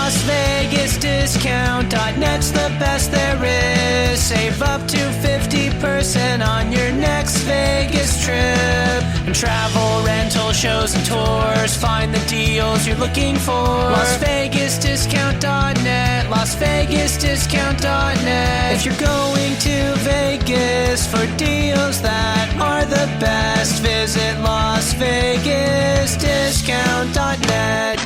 Las Vegas Discount.net's the best there is. Save up to 50% on your next Vegas trip. And travel, rental, shows, and tours. Find the deals you're looking for. Las Vegas Discount.net. Las Vegas Discount.net. If you're going to Vegas for deals that are the best, visit Las Vegas Discount.net.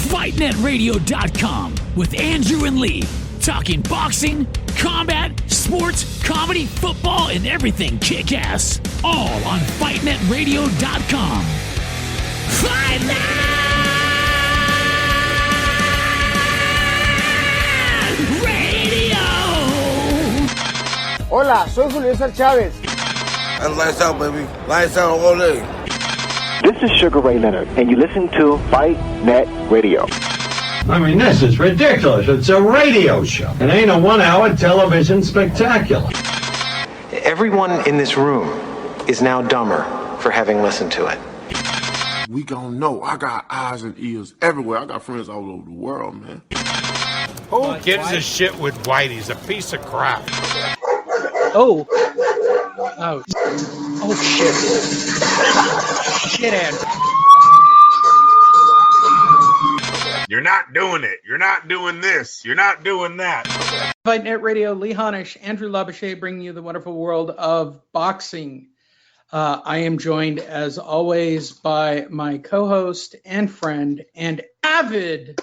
FightNetRadio.com with Andrew and Lee, talking boxing, combat, sports, comedy, football, and everything kick-ass. All on FightNetRadio.com. Fight Net Radio! Hola, soy Julio César Chávez. And lights out, baby. Lights out all day. This is Sugar Ray Leonard, and you listen to Fight Net Radio. I mean, this is ridiculous. It's a radio show. It ain't a one-hour television spectacular. Everyone in this room is now dumber for having listened to it. We gon' know. I got eyes and ears everywhere. I got friends all over the world, man. Who gives a shit with White? He's a piece of crap. Oh. Oh. Oh, shit. Shit, Andrew. You're not doing it. You're not doing this. You're not doing that. Fight Net Radio, Lee Honish, Andrew Labouche, bringing you the wonderful world of boxing. I am joined, as always, by my co-host and friend and avid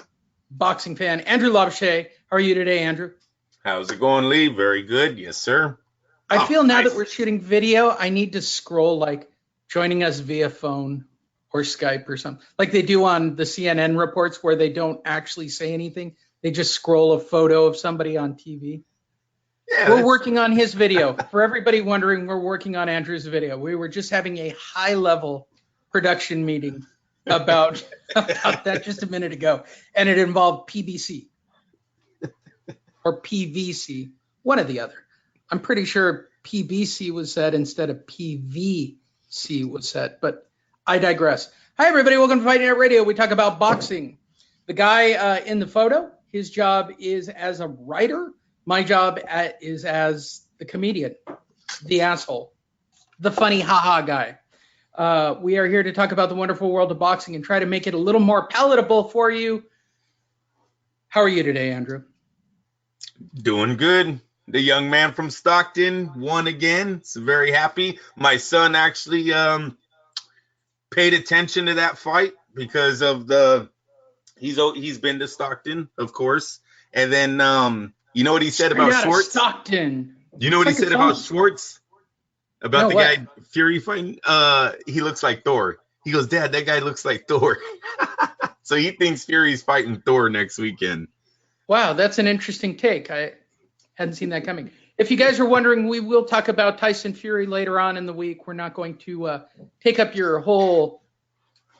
boxing fan, Andrew Labouche. How are you today, Andrew? How's it going, Lee? Very good. Yes, sir. I feel now that we're shooting video, I need to scroll like joining us via phone or Skype or something, like they do on the CNN reports where they don't actually say anything. They just scroll a photo of somebody on TV. Yeah, we're working on his video. For everybody wondering, we're working on Andrew's video. We were just having a high-level production meeting about that just a minute ago, and it involved PBC or PVC, one or the other. I'm pretty sure PBC was said instead of PVC was said, but I digress. Hi, everybody. Welcome to Fight Net Radio. We talk about boxing. The guy in the photo, his job is as a writer. My job is as the comedian, the asshole, the funny haha guy. We are here to talk about the wonderful world of boxing and try to make it a little more palatable for you. How are you today, Andrew? Doing good. The young man from Stockton won again. So very happy. My son actually paid attention to that fight because of he's been to Stockton, of course. And then you know what he said about Schwartz? Stockton. You know what he said about Schwartz? About the guy Fury fighting? He looks like Thor. He goes, Dad, that guy looks like Thor. So he thinks Fury's fighting Thor next weekend. Wow, that's an interesting take. I hadn't seen that coming. If you guys are wondering, we will talk about Tyson Fury later on in the week. We're not going to take up your whole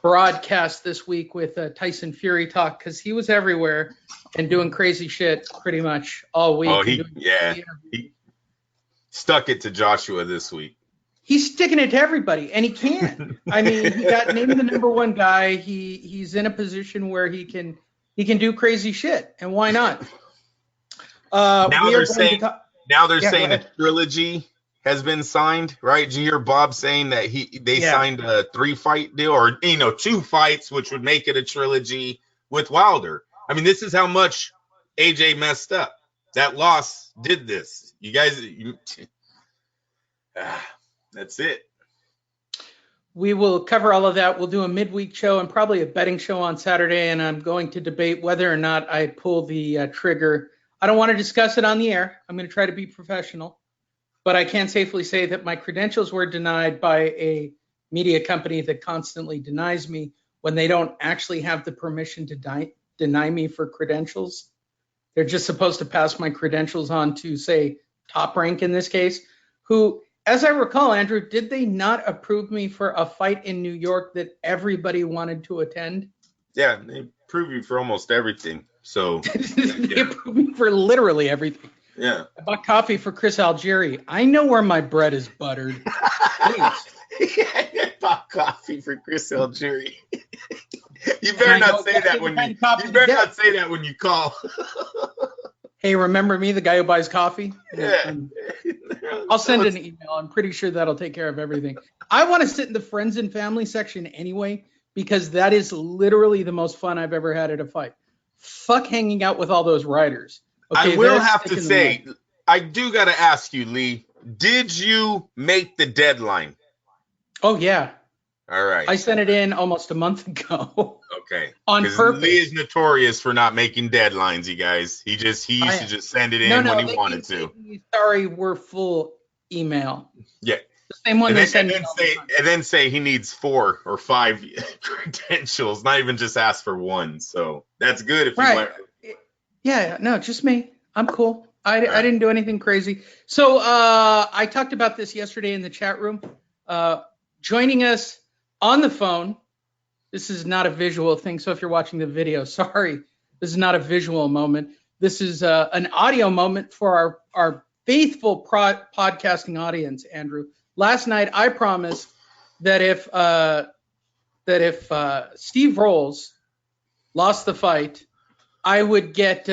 broadcast this week with Tyson Fury talk because he was everywhere and doing crazy shit pretty much all week. Oh, he stuck it to Joshua this week. He's sticking it to everybody, and he can. I mean, he got named the number one guy. He's in a position where he can do crazy shit, and why not? Now they're saying a trilogy has been signed, right? Did you hear Bob saying that they signed a 3-fight deal, or 2 fights, which would make it a trilogy with Wilder. I mean, this is how much AJ messed up. That loss did this. You guys, that's it. We will cover all of that. We'll do a midweek show and probably a betting show on Saturday, and I'm going to debate whether or not I pull the trigger. I don't want to discuss it on the air. I'm going to try to be professional, but I can safely say that my credentials were denied by a media company that constantly denies me when they don't actually have the permission to deny me for credentials. They're just supposed to pass my credentials on to, say, Top Rank in this case, who, as I recall, Andrew, did they not approve me for a fight in New York that everybody wanted to attend? Yeah, they approve you for almost everything. So they approve me for literally everything. Yeah. I bought coffee for Chris Algieri. I know where my bread is buttered. Please. I bought coffee for Chris Algieri. You better not say that when not say that when you call. Hey, remember me, the guy who buys coffee? Yeah. I'll send an email. I'm pretty sure that'll take care of everything. I want to sit in the friends and family section anyway, because that is literally the most fun I've ever had at a fight. Fuck hanging out with all those riders. Okay, I will have to say, I do got to ask you, Lee, did you make the deadline? Oh, yeah. All right. I sent it in almost a month ago. Okay. On purpose. Lee is notorious for not making deadlines, you guys. He used to just send it in when he wanted to. Sorry, we're full email. Yeah. The same one they send and then say he needs 4 or 5 credentials, not even just ask for 1. So that's good if you learn. Yeah, no, just me. I'm cool. I didn't do anything crazy. So I talked about this yesterday in the chat room. Joining us on the phone, this is not a visual thing, so if you're watching the video, sorry, this is not a visual moment. This is an audio moment for our faithful podcasting audience, Andrew. Last night, I promised that if Steve Rolls lost the fight, I would get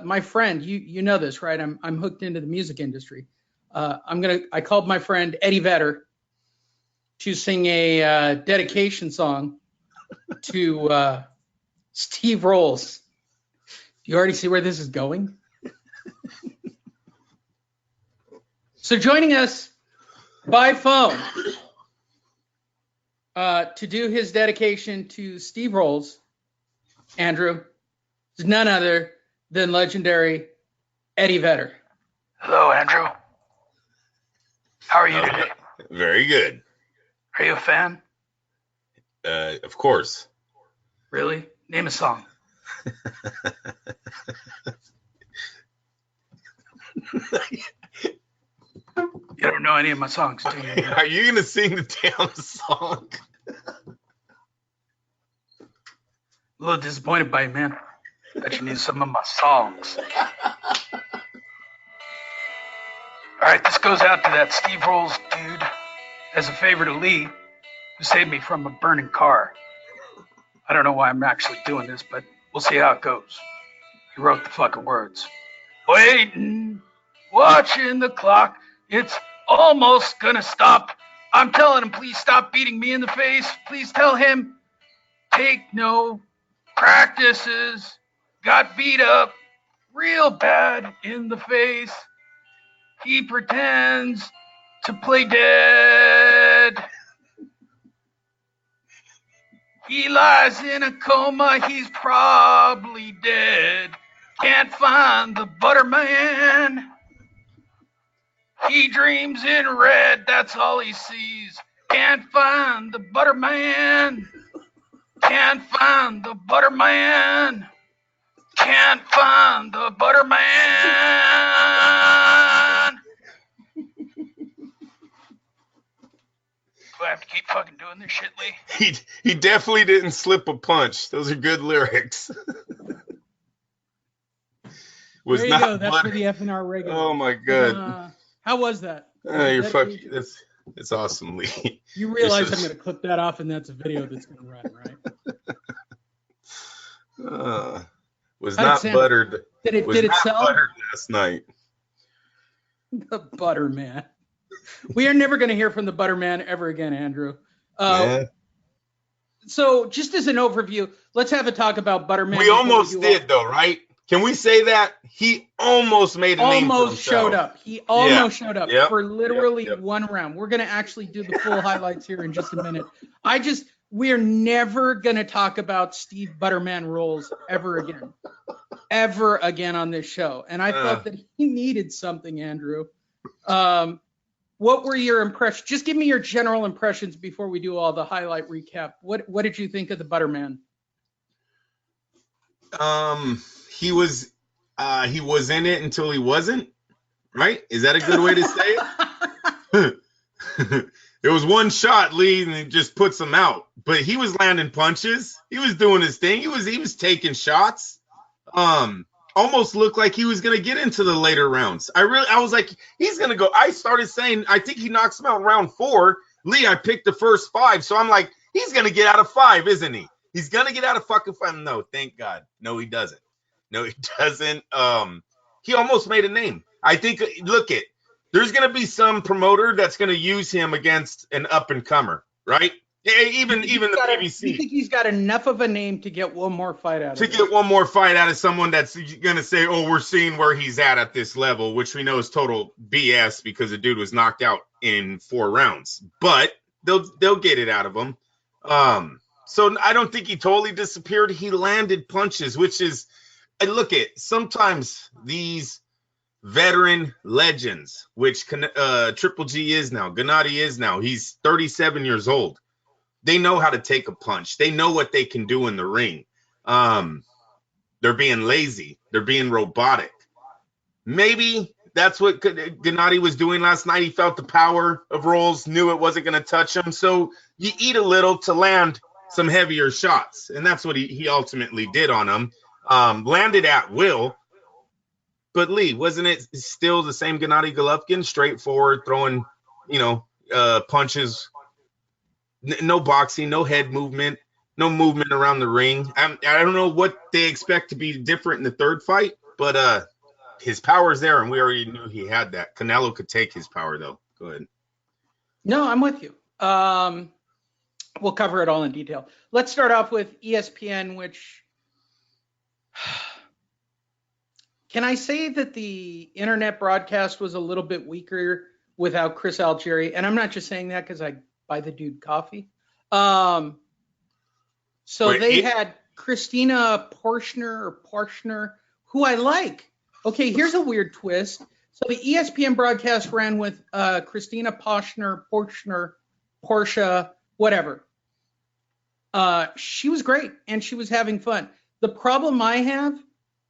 my friend. You know this, right? I'm hooked into the music industry. I called my friend Eddie Vedder to sing a dedication song to Steve Rolls. Do you already see where this is going? So joining us by phone to do his dedication to Steve Rolls, Andrew, is none other than legendary Eddie Vedder. Hello, Andrew. How are you today? Very good. Are you a fan? Of course. Really? Name a song. You don't know any of my songs, do you? Are you going to sing the damn song? A little disappointed by you, man. Bet you need some of my songs. All right, this goes out to that Steve Rolls dude as a favor to Lee, who saved me from a burning car. I don't know why I'm actually doing this, but we'll see how it goes. He wrote the fucking words. Waiting, watching the clock. It's almost gonna stop. I'm telling him, please stop beating me in the face. Please tell him, take no practices. Got beat up real bad in the face. He pretends to play dead. He lies in a coma, he's probably dead. Can't find the butter man. He dreams in red, that's all he sees. Can't find the butter man. Can't find the butter man. Can't find the butter man. Do I have to keep fucking doing this shit, Lee? He definitely didn't slip a punch. Those are good lyrics. Was there you go. That's for the FNR regular. Oh my god. How was that? You're fucking. It's awesome, Lee. You realize I'm going to clip that off, and that's a video that's going to run, right? Was not buttered. Did it sell? Buttered last night. The butter man. We are never going to hear from the butter man ever again, Andrew. So just as an overview, let's have a talk about Butterman. We almost did, though, right? Can we say that? He almost made a name for himself. Showed up. He almost showed up for literally one round. We're going to actually do the full highlights here in just a minute. We're never going to talk about Steve Butterman Rolls ever again on this show. And I thought that he needed something, Andrew. What were your impressions? Just give me your general impressions before we do all the highlight recap. What did you think of the Butterman? He was he was in it until he wasn't, right? Is that a good way to say it? There was one shot, Lee, and it just puts him out. But he was landing punches. He was doing his thing. He was taking shots. Almost looked like he was going to get into the later rounds. I was like, he's going to go. I started saying, I think he knocks him out in round 4. Lee, I picked the first 5. So I'm like, he's going to get out of 5, isn't he? He's going to get out of fucking 5. No, thank God. No, he doesn't. No, he doesn't. He almost made a name. I think, there's going to be some promoter that's going to use him against an up-and-comer, right? Even the PBC. You think he's got enough of a name to get one more fight out of him? Get one more fight out of someone that's going to say, oh, we're seeing where he's at this level, which we know is total BS because the dude was knocked out in 4 rounds. But they'll get it out of him. So I don't think he totally disappeared. He landed punches, which is, sometimes these veteran legends, which Triple G is now, Gennady is now. He's 37 years old. They know how to take a punch. They know what they can do in the ring. They're being lazy. They're being robotic. Maybe that's what Gennady was doing last night. He felt the power of rolls, knew it wasn't going to touch him. So you eat a little to land some heavier shots. And that's what he ultimately did on him. Landed at will. But Lee, wasn't it still the same Gennady Golovkin, straightforward, throwing, punches, no boxing, no head movement, no movement around the ring? I don't know what they expect to be different in the 3rd fight, but his power's there, and we already knew he had that. Canelo could take his power, though. Go ahead. No, I'm with you. We'll cover it all in detail. Let's start off with ESPN, which... Can I say that the internet broadcast was a little bit weaker without Chris Algieri? And I'm not just saying that because I buy the dude coffee. They had Christina Porshner, who I like. Okay, here's a weird twist. So the ESPN broadcast ran with Christina Porshner, whatever. She was great, and she was having fun. The problem I have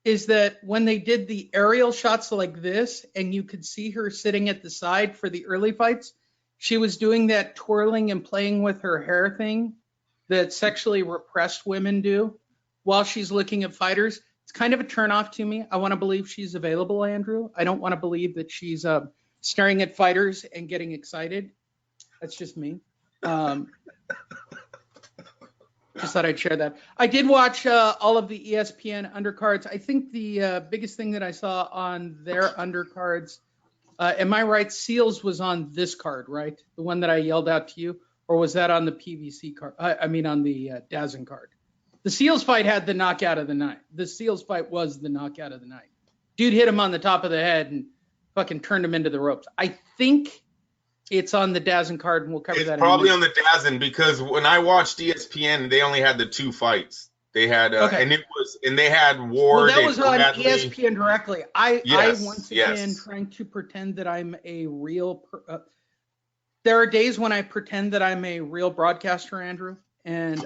is that when they did the aerial shots like this, and you could see her sitting at the side for the early fights, she was doing that twirling and playing with her hair thing that sexually repressed women do while she's looking at fighters. It's kind of a turnoff to me. I want to believe she's available, Andrew. I don't want to believe that she's staring at fighters and getting excited. That's just me. Just thought I'd share that. I did watch all of the ESPN undercards. I think the biggest thing that I saw on their undercards, am I right? Seals was on this card, right? The one that I yelled out to you, or was that on the PVC card? On the DAZN card. The Seals fight had the knockout of the night. The Seals fight was the knockout of the night. Dude hit him on the top of the head and fucking turned him into the ropes. I think it's on the DAZN card, and we'll cover that. It's probably on the DAZN because when I watched ESPN, they only had the 2 fights. They had, and they had Ward. Well, that was on ESPN directly. I once again trying to pretend that I'm a real. There are days when I pretend that I'm a real broadcaster, Andrew, and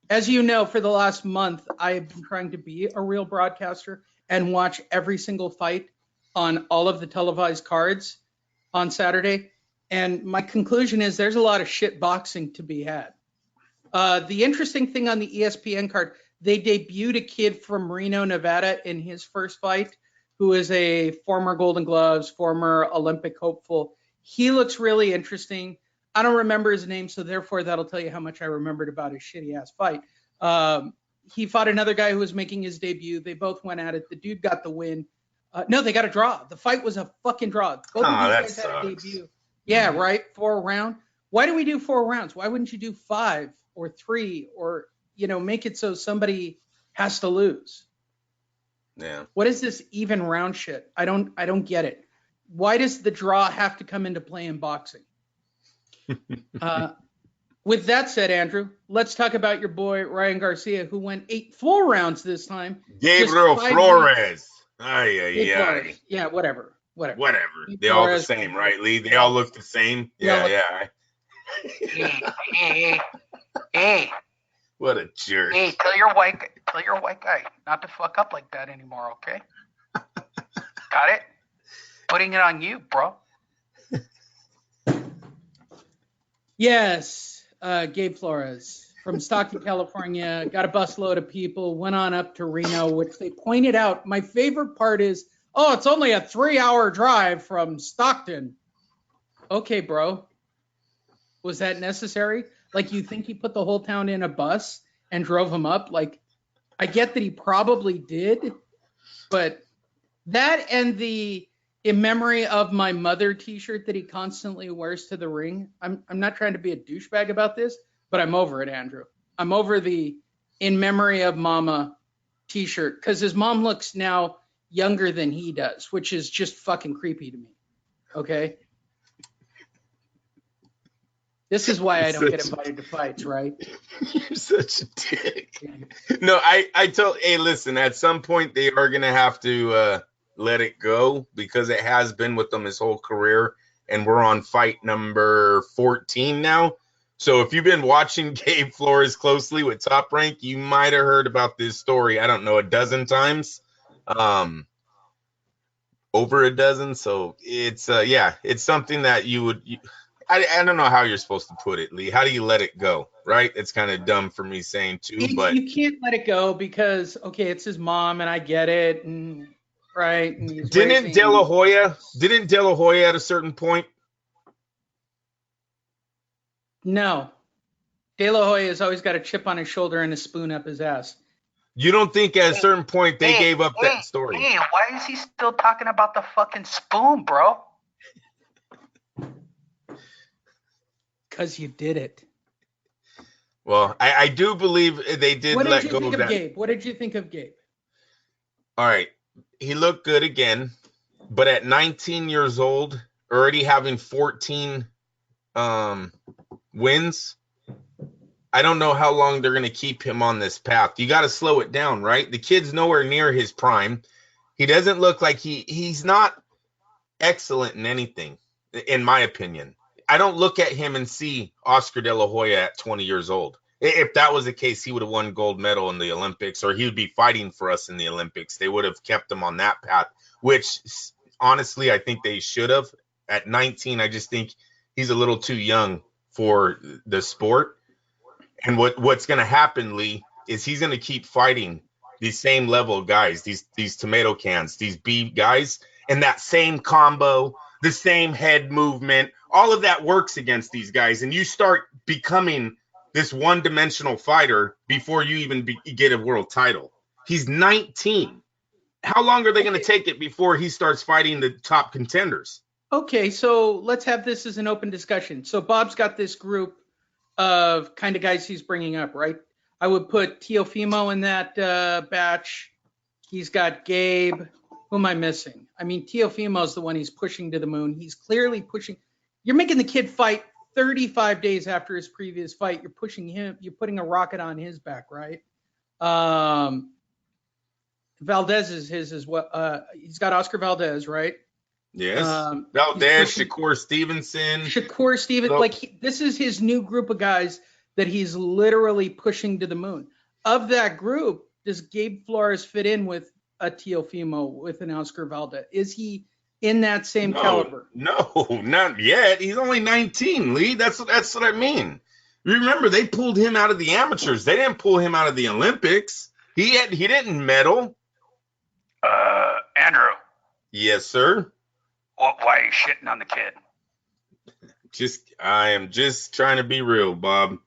as you know, for the last month, I have been trying to be a real broadcaster and watch every single fight on all of the televised cards on Saturday. And my conclusion is there's a lot of shit boxing to be had. The interesting thing on the ESPN card, they debuted a kid from Reno, Nevada in his first fight, who is a former Golden Gloves, former Olympic hopeful. He looks really interesting. I don't remember his name, so therefore that'll tell you how much I remembered about his shitty-ass fight. He fought another guy who was making his debut. They both went at it. The dude got the win. No, they got a draw. The fight was a fucking draw. Both of these guys had a debut. Yeah, right? 4 rounds. Why do we do 4 rounds? Why wouldn't you do 5 or 3 or, make it so somebody has to lose? Yeah. What is this even round shit? I don't get it. Why does the draw have to come into play in boxing? With that said, Andrew, let's talk about your boy Ryan Garcia, who went 8 full rounds this time. Gabriel Flores. Yeah, whatever. They all the same, right, Lee? They all look the same. Yeah. Hey. What a jerk. Hey, tell your white guy not to fuck up like that anymore, okay? Got it? Putting it on you, bro. Yes, Gabe Flores from Stockton, California, got a busload of people, went on up to Reno, which they pointed out. My favorite part is, it's only a 3-hour drive from Stockton. Okay, bro. Was that necessary? Like, you think he put the whole town in a bus and drove him up? Like, I get that he probably did, but that and the "In Memory of My Mother" t-shirt that he constantly wears to the ring. I'm not trying to be a douchebag about this, but I'm over it, Andrew. I'm over the "In Memory of Mama" t-shirt because his mom looks now younger than he does, which is just fucking creepy to me. Okay? This is why I don't get invited to fights, right? You're such a dick. No, I told, hey, listen, at some point they are going to have to let it go because it has been with them his whole career, and we're on fight number 14 now. So if you've been watching Gabe Flores closely with Top Rank, you might have heard about this story, I don't know, a dozen times. Over a dozen. So it's, it's something that you would... I don't know how you're supposed to put it, Lee. How do you let it go, right? It's kind of dumb for me saying too, but... You can't let it go because, okay, it's his mom, and I get it, and... Right. And Didn't De La Hoya at a certain point? No. De La Hoya has always got a chip on his shoulder and a spoon up his ass. You don't think at a certain point they gave up that story? Hey, why is he still talking about the fucking spoon, bro? Because you did it. Well, I do believe they did let go of that. Gabe? What did you think of Gabe? All right. He looked good again, but at 19 years old, already having 14 wins, I don't know how long they're going to keep him on this path. You got to slow it down, right? The kid's nowhere near his prime. He doesn't look like he's not excellent in anything, in my opinion. I don't look at him and see Oscar De La Hoya at 20 years old. If that was the case, he would have won gold medal in the Olympics, or he would be fighting for us in the Olympics. They would have kept him on that path, which honestly, I think they should have. At 19, I just think he's a little too young for the sport. And what's going to happen, Lee, is he's going to keep fighting these same level of guys, these tomato cans, these B guys, and that same combo, the same head movement, all of that works against these guys. And you start becoming this one-dimensional fighter before you even get a world title. He's 19. How long are they going to take it before he starts fighting the top contenders? Okay, so let's have this as an open discussion. So Bob's got this group of kind of guys he's bringing up, right? I would put Teofimo in that batch. He's got Gabe. Who am I missing? I mean, Teofimo's the one he's pushing to the moon. He's clearly pushing. You're making the kid fight 35 days after his previous fight. You're pushing him. You're putting a rocket on his back, right? Valdez is his as well. He's got Oscar Valdez, right? Yes. Valdez, Shakur Stevenson. This is his new group of guys that he's literally pushing to the moon. Of that group, does Gabe Flores fit in with a Teofimo, with an Oscar Valdez? Is he in that same caliber? No, not yet. He's only 19, Lee. That's what I mean. Remember, they pulled him out of the amateurs. They didn't pull him out of the Olympics. He didn't medal. Andrew. Yes, sir. Why are you shitting on the kid? I am just trying to be real, Bob.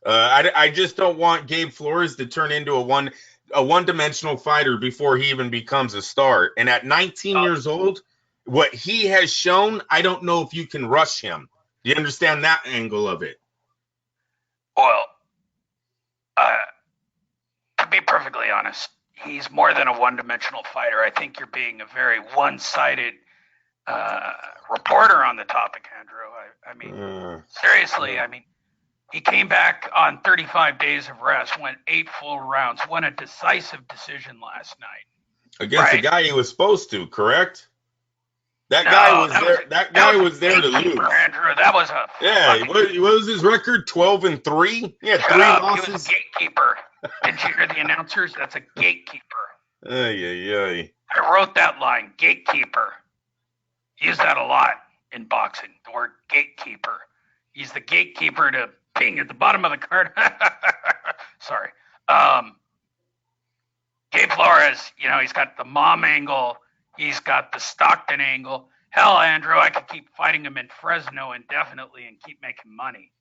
I just don't want Gabe Flores to turn into a one-dimensional fighter before he even becomes a star. And at 19 years old, what he has shown, I don't know if you can rush him. Do you understand that angle of it? Well, to be perfectly honest, he's more than a one-dimensional fighter. I think you're being a very one-sided reporter on the topic, Andrew. I mean, seriously, I mean, he came back on 35 days of rest, went 8 full rounds, won a decisive decision last night. Against the guy he was supposed to, correct? That guy was there to lose. Andrew, that was a what was his record? 12-3. He had 3 losses. He was a gatekeeper. Didn't you hear the announcers? That's a gatekeeper. Ay. I wrote that line, gatekeeper. Use that a lot in boxing, the word gatekeeper. He's the gatekeeper to ping at the bottom of the card. Sorry. Gabe Flores, he's got the mom angle. He's got the Stockton angle. Hell, Andrew, I could keep fighting him in Fresno indefinitely and keep making money.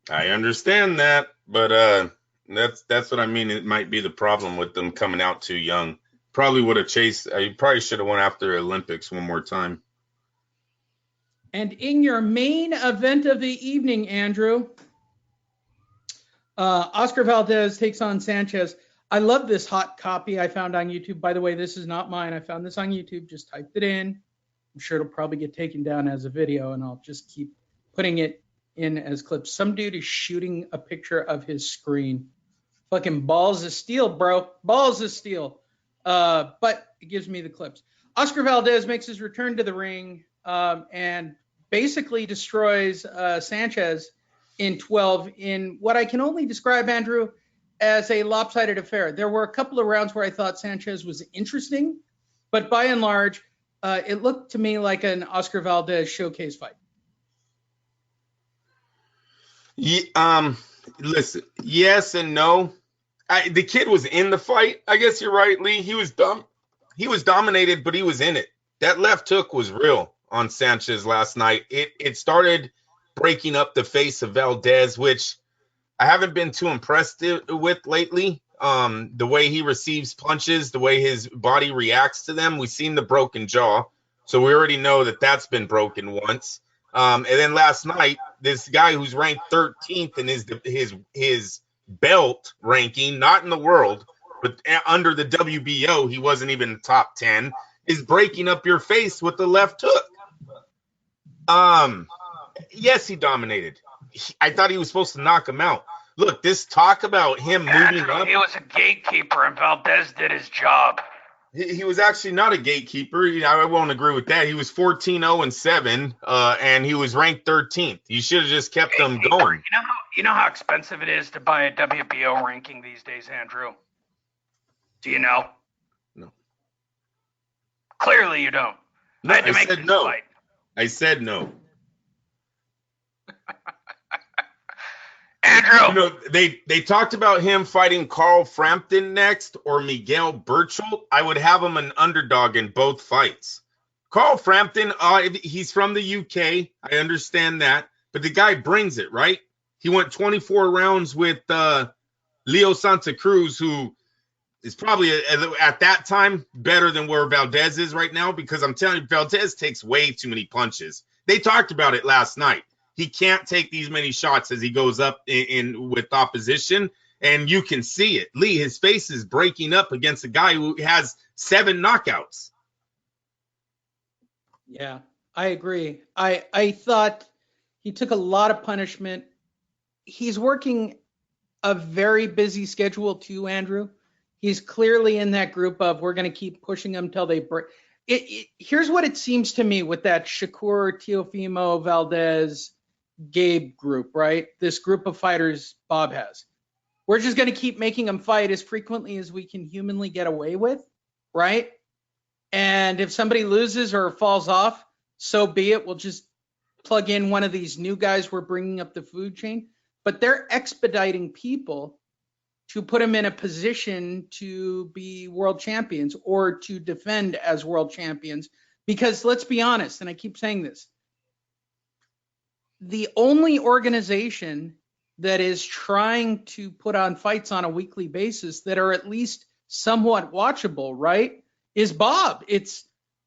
I understand that, but that's what I mean. It might be the problem with them coming out too young. Probably would have chased. I probably should have went after Olympics one more time. And in your main event of the evening, Andrew, Oscar Valdez takes on Sanchez. I love this hot copy I found on YouTube. By the way, this is not mine. I found this on YouTube. Just typed it in. I'm sure it'll probably get taken down as a video, and I'll just keep putting it in as clips. Some dude is shooting a picture of his screen. Fucking balls of steel, bro. Balls of steel. But it gives me the clips. Oscar Valdez makes his return to the ring and basically destroys Sanchez in 12 in what I can only describe, Andrew, as a lopsided affair. There were a couple of rounds where I thought Sanchez was interesting, but by and large, it looked to me like an Oscar Valdez showcase fight. Yeah, listen, yes and no. The kid was in the fight. I guess you're right, Lee. He was dumb. He was dominated, but he was in it. That left hook was real on Sanchez last night. It started breaking up the face of Valdez, which I haven't been too impressed with lately. The way he receives punches, the way his body reacts to them. We've seen the broken jaw, so we already know that that's been broken once. And then last night, this guy who's ranked 13th in his belt ranking, not in the world, but under the WBO, he wasn't even in the top 10, is breaking up your face with the left hook. Yes, he dominated. I thought he was supposed to knock him out. Look, this talk about him moving up. He was a gatekeeper, and Valdez did his job. He was actually not a gatekeeper. I won't agree with that. He was 14-0-7, and he was ranked 13th. You should have just kept them going. You know how expensive it is to buy a WBO ranking these days, Andrew? Do you know? No. Clearly you don't. No, I had to make this no. fight. I said no. Andrew. They talked about him fighting Carl Frampton next or Miguel Berchelt. I would have him an underdog in both fights. Carl Frampton, he's from the UK. I understand that. But the guy brings it, right? He went 24 rounds with Leo Santa Cruz, who is probably at that time better than where Valdez is right now, because I'm telling you, Valdez takes way too many punches. They talked about it last night. He can't take these many shots as he goes up in with opposition, and you can see it. Lee, his face is breaking up against a guy who has 7 knockouts. Yeah, I agree. I thought he took a lot of punishment. He's working a very busy schedule too, Andrew. He's clearly in that group of we're going to keep pushing them till they break. Here's what it seems to me with that Shakur, Teofimo, Valdez, Gabe group, right? This group of fighters Bob has. We're just going to keep making them fight as frequently as we can humanly get away with, right? And if somebody loses or falls off, so be it. We'll just plug in one of these new guys we're bringing up the food chain. But they're expediting people to put them in a position to be world champions or to defend as world champions. Because let's be honest, and I keep saying this, the only organization that is trying to put on fights on a weekly basis that are at least somewhat watchable, right, is Bob.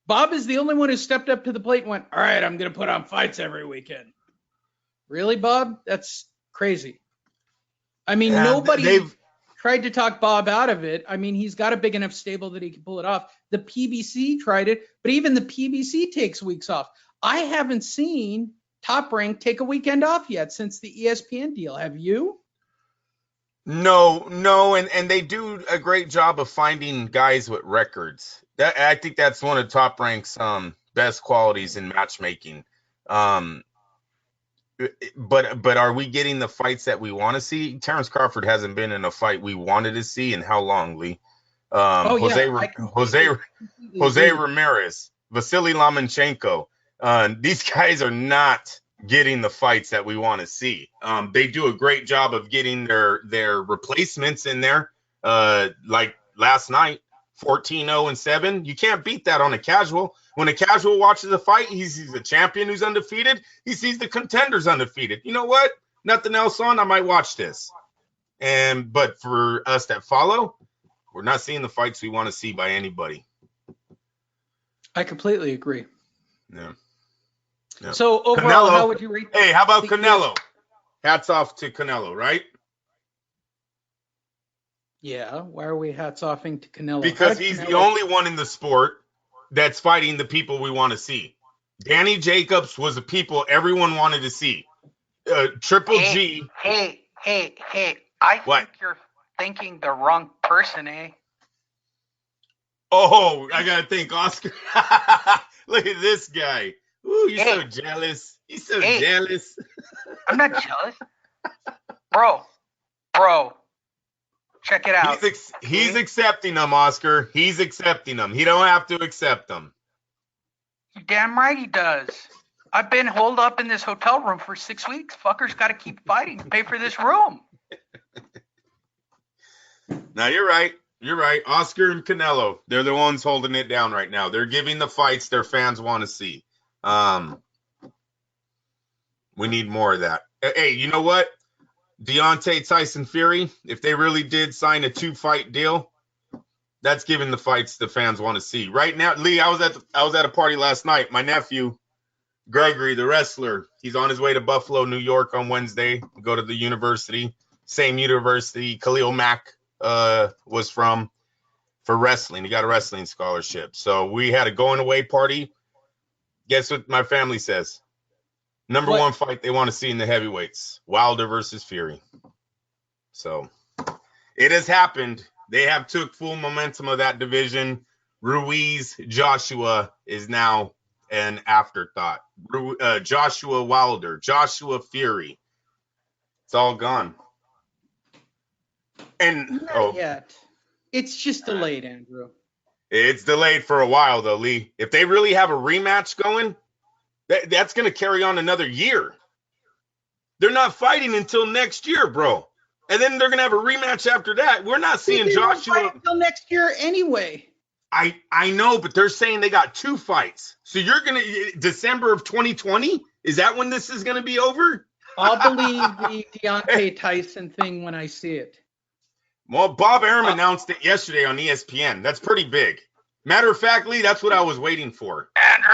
Bob is the only one who stepped up to the plate and went, all right, I'm going to put on fights every weekend. Really, Bob? That's crazy. I mean, nobody tried to talk Bob out of it. I mean, he's got a big enough stable that he can pull it off. The PBC tried it, but even the PBC takes weeks off. I haven't seen Top Rank take a weekend off yet since the ESPN deal. Have you? No, and they do a great job of finding guys with records. I think that's one of Top Rank's best qualities in matchmaking. But are we getting the fights that we want to see? Terrence Crawford hasn't been in a fight we wanted to see in how long, Lee? Jose Ramirez, Vasily Lomachenko. These guys are not getting the fights that we want to see. They do a great job of getting their replacements in there. Like last night, 14-0-7. You can't beat that on a casual. When a casual watches a fight, he sees a champion who's undefeated. He sees the contenders undefeated. You know what? Nothing else on. I might watch this. But for us that follow, we're not seeing the fights we want to see by anybody. I completely agree. Yeah. So overall, Canelo, how would you rate? Hey, how about Canelo? Hats off to Canelo, right? Yeah. Why are we hats offing to Canelo? Because he's the only one in the sport that's fighting the people we want to see. Danny Jacobs was the people everyone wanted to see. Triple G. Hey. I think you're thinking the wrong person, eh? Oh, I got to think Oscar. Look at this guy. Ooh, you're so jealous. He's so jealous. I'm not jealous. Bro. Check it out. He's accepting them, Oscar. He's accepting them. He don't have to accept them. You're damn right he does. I've been holed up in this hotel room for 6 weeks. Fuckers got to keep fighting to pay for this room. Now, you're right. You're right. Oscar and Canelo, they're the ones holding it down right now. They're giving the fights their fans want to see. We need more of that. Hey, you know what? Deontay Tyson Fury, if they really did sign a 2-fight deal, that's giving the fights the fans want to see. Right now, Lee, I was at a party last night. My nephew, Gregory, the wrestler, he's on his way to Buffalo, New York on Wednesday, go to the university. Same university Khalil Mack was from for wrestling. He got a wrestling scholarship. So we had a going away party. Guess what my family says? Number one fight they want to see in the heavyweights, Wilder versus Fury. So it has happened. They have took full momentum of that division. Ruiz, Joshua is now an afterthought. Joshua Wilder, Joshua Fury. It's all gone. And not yet. It's just delayed, Andrew. It's delayed for a while, though, Lee. If they really have a rematch going, that's going to carry on another year. They're not fighting until next year, bro. And then they're going to have a rematch after that. We're not seeing Joshua until next year anyway. I know, but they're saying they got 2 fights. So you're going to December of 2020? Is that when this is going to be over? I'll believe the Deontay Tyson thing when I see it. Well, Bob Arum announced it yesterday on ESPN. That's pretty big. Matter of fact, Lee, that's what I was waiting for. Andrew,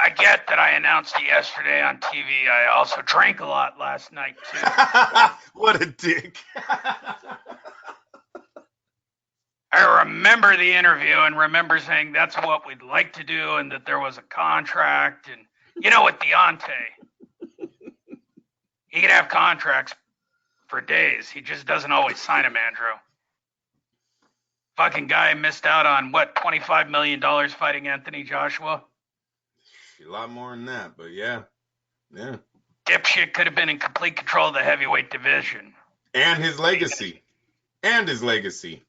I get that I announced it yesterday on TV. I also drank a lot last night, too. What a dick. I remember the interview and remember saying that's what we'd like to do and that there was a contract. And, you know, with Deontay, he can have contracts for days. He just doesn't always sign them, Andrew. Fucking guy missed out on, what, $25 million fighting Anthony Joshua? A lot more than that, but yeah. Yeah. Dipshit could have been in complete control of the heavyweight division. And his legacy. And his legacy.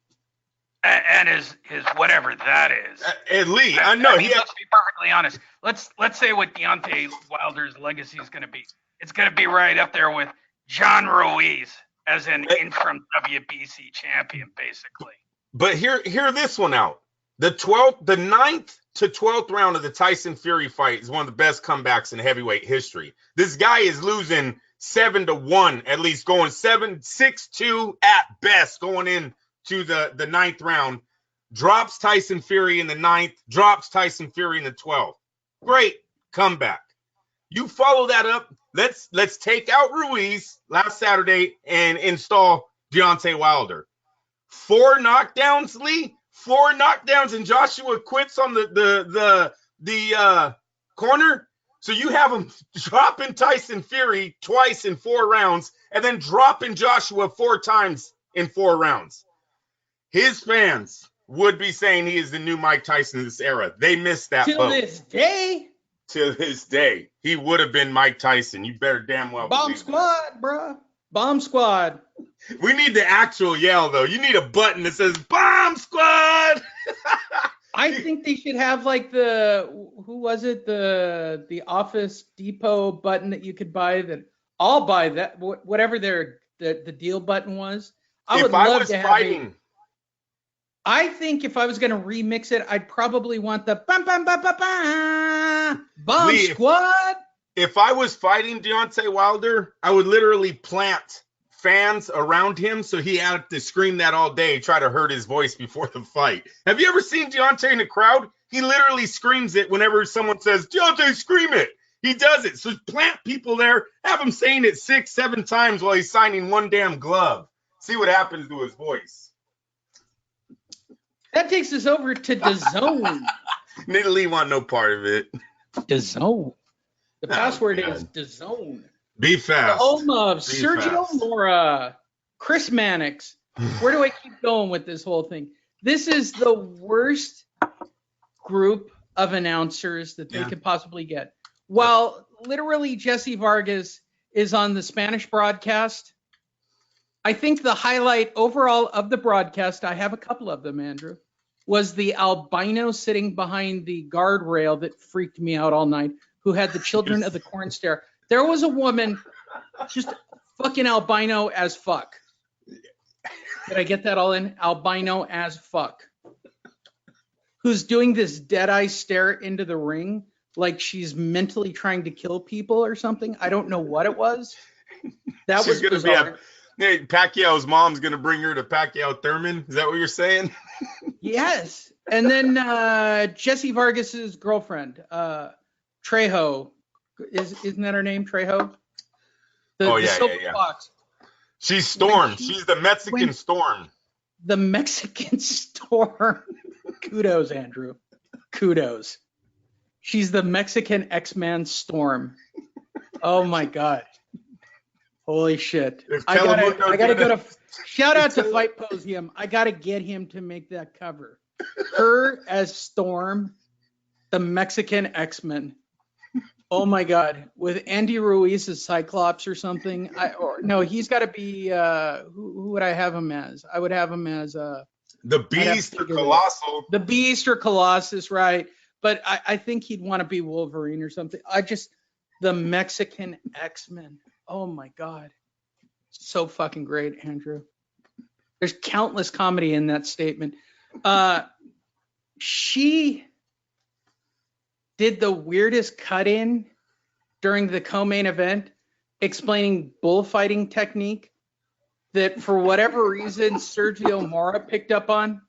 And his whatever that is. And Lee, I know. Let's be perfectly honest. Let's say what Deontay Wilder's legacy is going to be. It's going to be right up there with John Ruiz as an interim WBC champion, basically. But hear this one out. The 9th to 12th round of the Tyson Fury fight is one of the best comebacks in heavyweight history. This guy is losing 7-1, at least going 7-6-2 at best, going into the 9th round. Drops Tyson Fury in the 9th, drops Tyson Fury in the 12th. Great comeback. You follow that up. Let's take out Ruiz last Saturday and install Deontay Wilder. 4 knockdowns, Lee. 4 knockdowns, and Joshua quits on the corner. So you have him dropping Tyson Fury twice in 4 rounds, and then dropping Joshua 4 times in 4 rounds. His fans would be saying he is the new Mike Tyson of this era. They missed that till boat. this day. to this day, he would have been Mike Tyson. You better damn well Bomb believe Squad, bruh. Bomb Squad. We need the actual yell, though. You need a button that says Bomb Squad. I think they should have like the Office Depot button that you could buy. That I'll buy that whatever the deal button was. I would love to have I think if I was going to remix it, I'd probably want the Bomb Lee, Squad. If I was fighting Deontay Wilder, I would literally plant fans around him so he had to scream that all day, try to hurt his voice before the fight. Have you ever seen Deontay in the crowd? He literally screams it whenever someone says, Deontay, scream it. He does it. So plant people there, have him saying it 6-7 times while he's signing one damn glove. See what happens to his voice. That takes us over to DAZN. Lee want no part of it. DAZN. The password is DAZN. Be fast. The home of Sergio Mora, Chris Mannix. Where do I keep going with this whole thing? This is the worst group of announcers that they could possibly get. While literally Jesse Vargas is on the Spanish broadcast, I think the highlight overall of the broadcast, I have a couple of them, Andrew, was the albino sitting behind the guardrail that freaked me out all night, who had the Children of the Corn stare. There was a woman, just fucking albino as fuck. Did I get that all in? Albino as fuck. Who's doing this dead-eye stare into the ring like she's mentally trying to kill people or something. I don't know what it was. That was bizarre. Pacquiao's mom's going to bring her to Pacquiao Thurman. Is that what you're saying? Yes. And then Jesse Vargas's girlfriend, Trejo. Isn't that her name, Trejo? Yeah. Fox. She's Storm. She's the Mexican Storm. The Mexican Storm. Kudos, Andrew. Kudos. She's the Mexican X-Man Storm. Oh, my God. Holy shit. I gotta go to shout out to Fight Posium. I gotta get him to make that cover. Her as Storm, the Mexican X-Men. Oh my God. With Andy Ruiz as Cyclops or something. He's gotta be who would I have him as? I would have him as the Beast or Colossal. The Beast or Colossus, right. But I think he'd want to be Wolverine or something. The Mexican X-Men. Oh my God. So fucking great, Andrew. There's countless comedy in that statement. She did the weirdest cut-in during the co-main event explaining bullfighting technique that for whatever reason Sergio Mora picked up on.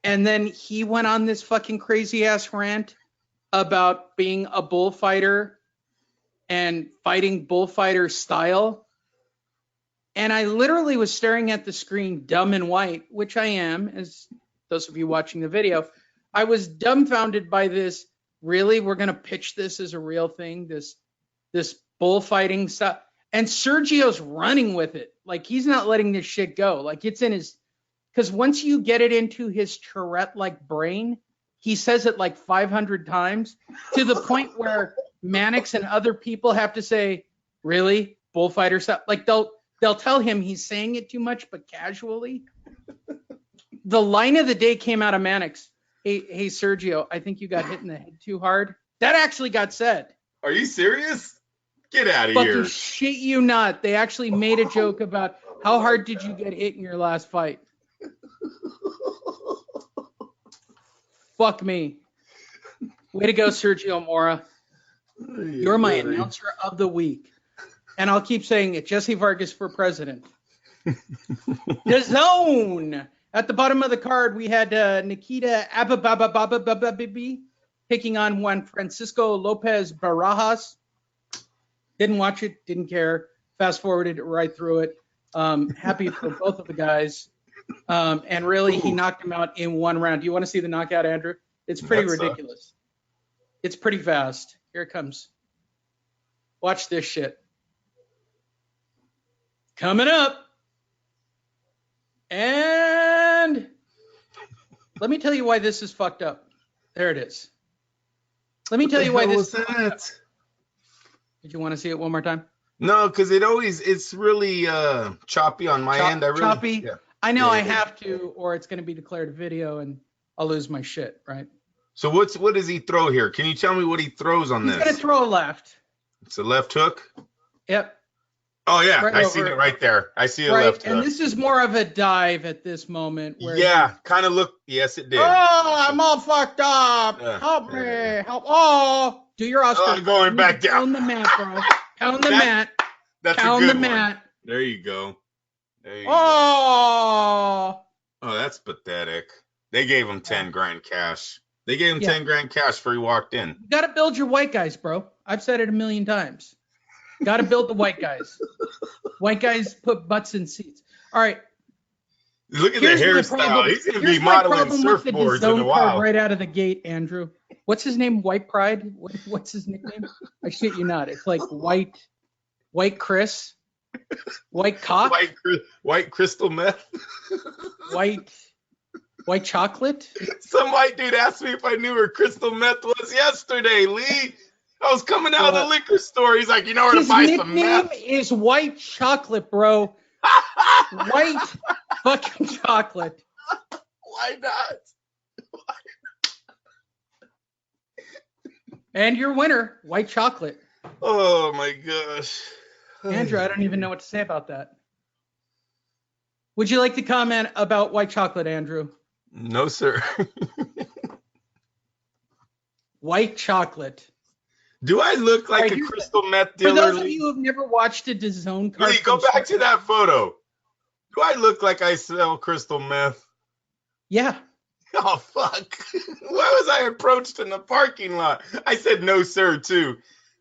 And then he went on this fucking crazy ass rant about being a bullfighter and fighting bullfighter style. And I literally was staring at the screen dumb and white, which I am, as those of you watching the video. I was dumbfounded by this. Really? We're going to pitch this as a real thing, this bullfighting stuff. And Sergio's running with it. Like, he's not letting this shit go. Like, it's in his... Because once you get it into his Tourette-like brain, he says it like 500 times to the point where Mannix and other people have to say, really? Bullfighter stuff? Like, they'll tell him he's saying it too much, but casually. The line of the day came out of Mannix. Hey, Sergio, I think you got hit in the head too hard. That actually got said. Are you serious? Get out of Fucking here. Shit you not. They actually made a joke about how hard did you get hit in your last fight. Fuck me. Way to go, Sergio Mora. You're my announcer of the week. And I'll keep saying it. Jesse Vargas for president. DAZN. At the bottom of the card, we had Nikita Abababababababi taking on Juan Francisco Lopez Barajas. Didn't watch it, didn't care. Fast forwarded right through it. Happy for both of the guys. And really, he knocked him out in one round. Do you want to see the knockout, Andrew? It's pretty ridiculous. It's pretty fast. Here it comes. Watch this shit. Coming up. And let me tell you why this is fucked up. There it is. Let me tell you why this. That? Did you want to see it one more time? No, because it's really choppy on my end. Choppy. Yeah. I know I have to, or it's going to be declared a video and I'll lose my shit, right? So what does he throw here? Can you tell me what he throws on this? He's going to throw a left. It's a left hook? Yep. Oh, yeah. Right I see it right there. I see a left hook. And this is more of a dive at this moment. Where kind of look. Yes, it did. Oh, I'm all fucked up. Help me. Help. Oh, do your Oscar. I'm going back down. Pound the mat, bro. Pound the mat. That's Pound a good the mat. one. There you go. Oh, that's pathetic. They gave him 10 grand cash. They gave him 10 grand cash before he walked in. You got to build your white guys, bro. I've said it a million times. Got to build the white guys. White guys put butts in seats. All right. Look at the hairstyle. He's going to be modeling surfboards in a while. Right out of the gate, Andrew. What's his name? White Pride? What's his nickname? I shit you not. It's like White Chris. White cock. White crystal meth. White chocolate. Some white dude asked me if I knew where crystal meth was yesterday, Lee. I was coming out of the liquor store. He's like, you know where to buy some meth? His nickname is White Chocolate, bro. White fucking chocolate. Why not? And your winner, White Chocolate. Oh my gosh. Andrew, I don't even know what to say about that. Would you like to comment about White Chocolate, Andrew? No, sir. White Chocolate. Do I look like a crystal meth dealer? For those of you who have never watched a DAZN card, Lee, go back to that photo. Do I look like I sell crystal meth? Yeah. Oh, fuck. Why was I approached in the parking lot? I said no, sir, too.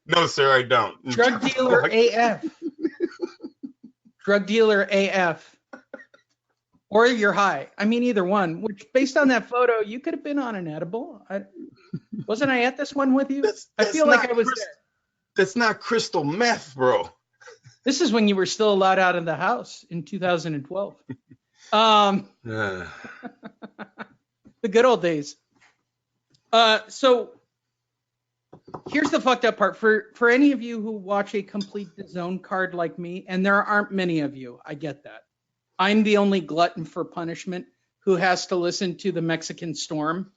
No, sir, I don't. Drug dealer AF. Drug dealer AF. Or you're high. I mean, either one. Which, based on that photo, you could have been on an edible. Wasn't I at this one with you? I feel like I was there. That's not crystal meth, bro. This is when you were still allowed out of the house in 2012. The good old days. So here's the fucked up part. For any of you who watch a complete DAZN card like me, and there aren't many of you, I get that. I'm the only glutton for punishment who has to listen to the Mexican Storm.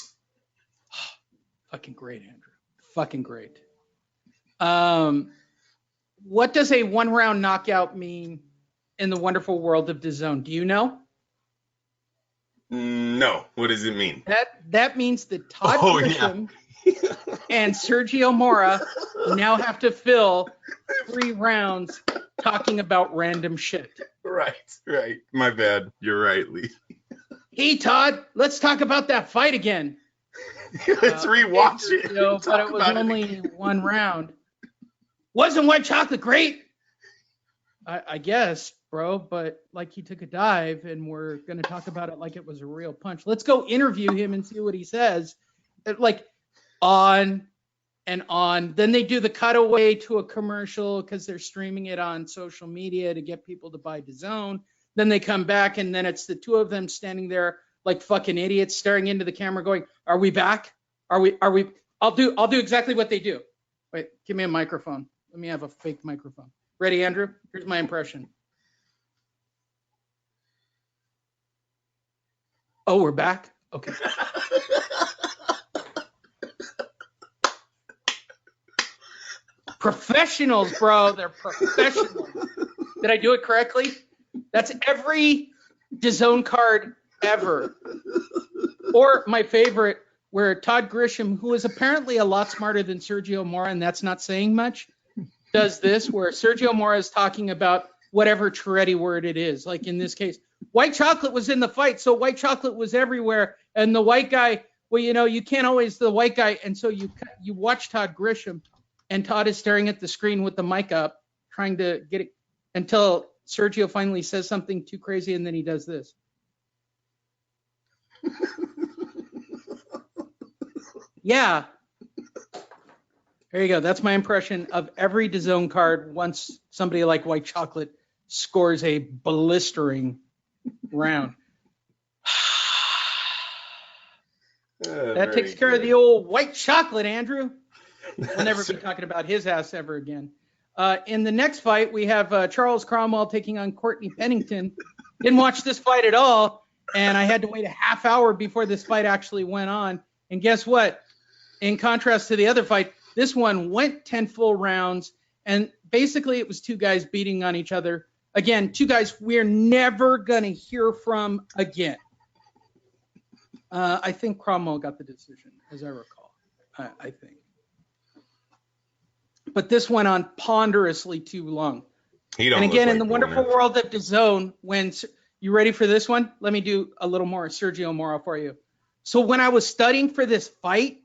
Fucking great, Andrew. Fucking great. What does a one-round knockout mean in the wonderful world of DAZN? Do you know? No. What does it mean? That means that Todd Grisham and Sergio Mora now have to fill 3 rounds talking about random shit. Right. My bad. You're right, Lee. Hey, Todd, let's talk about that fight again. Let's rewatch it. But it was only 1 round. Wasn't White Chocolate great? I guess, bro, but like he took a dive and we're going to talk about it like it was a real punch. Let's go interview him and see what he says. Like on and on. Then they do the cutaway to a commercial because they're streaming it on social media to get people to buy DAZN. Then they come back and then it's the 2 of them standing there like fucking idiots staring into the camera going, are we back? Are we? I'll do exactly what they do. Wait, give me a microphone. Let me have a fake microphone. Ready, Andrew? Here's my impression. Oh, we're back? Okay. Professionals, bro. They're professionals. Did I do it correctly? That's every DAZN card ever. Or my favorite, where Todd Grisham, who is apparently a lot smarter than Sergio Mora, and that's not saying much, does this, where Sergio Mora is talking about whatever Tourette word it is. Like in this case, White Chocolate was in the fight, so White Chocolate was everywhere. And the white guy, well, you can't always the white guy. And so you watch Todd Grisham, and Todd is staring at the screen with the mic up, trying to get it until Sergio finally says something too crazy, and then he does this. Yeah. There you go. That's my impression of every DAZN card once somebody like White Chocolate scores a blistering round. That takes care of the old White Chocolate, Andrew. We'll never be talking about his ass ever again. In the next fight, we have Charles Cromwell taking on Courtney Pennington. Didn't watch this fight at all, and I had to wait a half hour before this fight actually went on. And guess what? In contrast to the other fight, this one went 10 full rounds, and basically it was two guys beating on each other. Again, two guys we're never going to hear from again. I think Cromwell got the decision, as I recall. I think. But this went on ponderously too long. And again, in the wonderful world of DAZN, when you ready for this one? Let me do a little more Sergio Mora for you. So when I was studying for this fight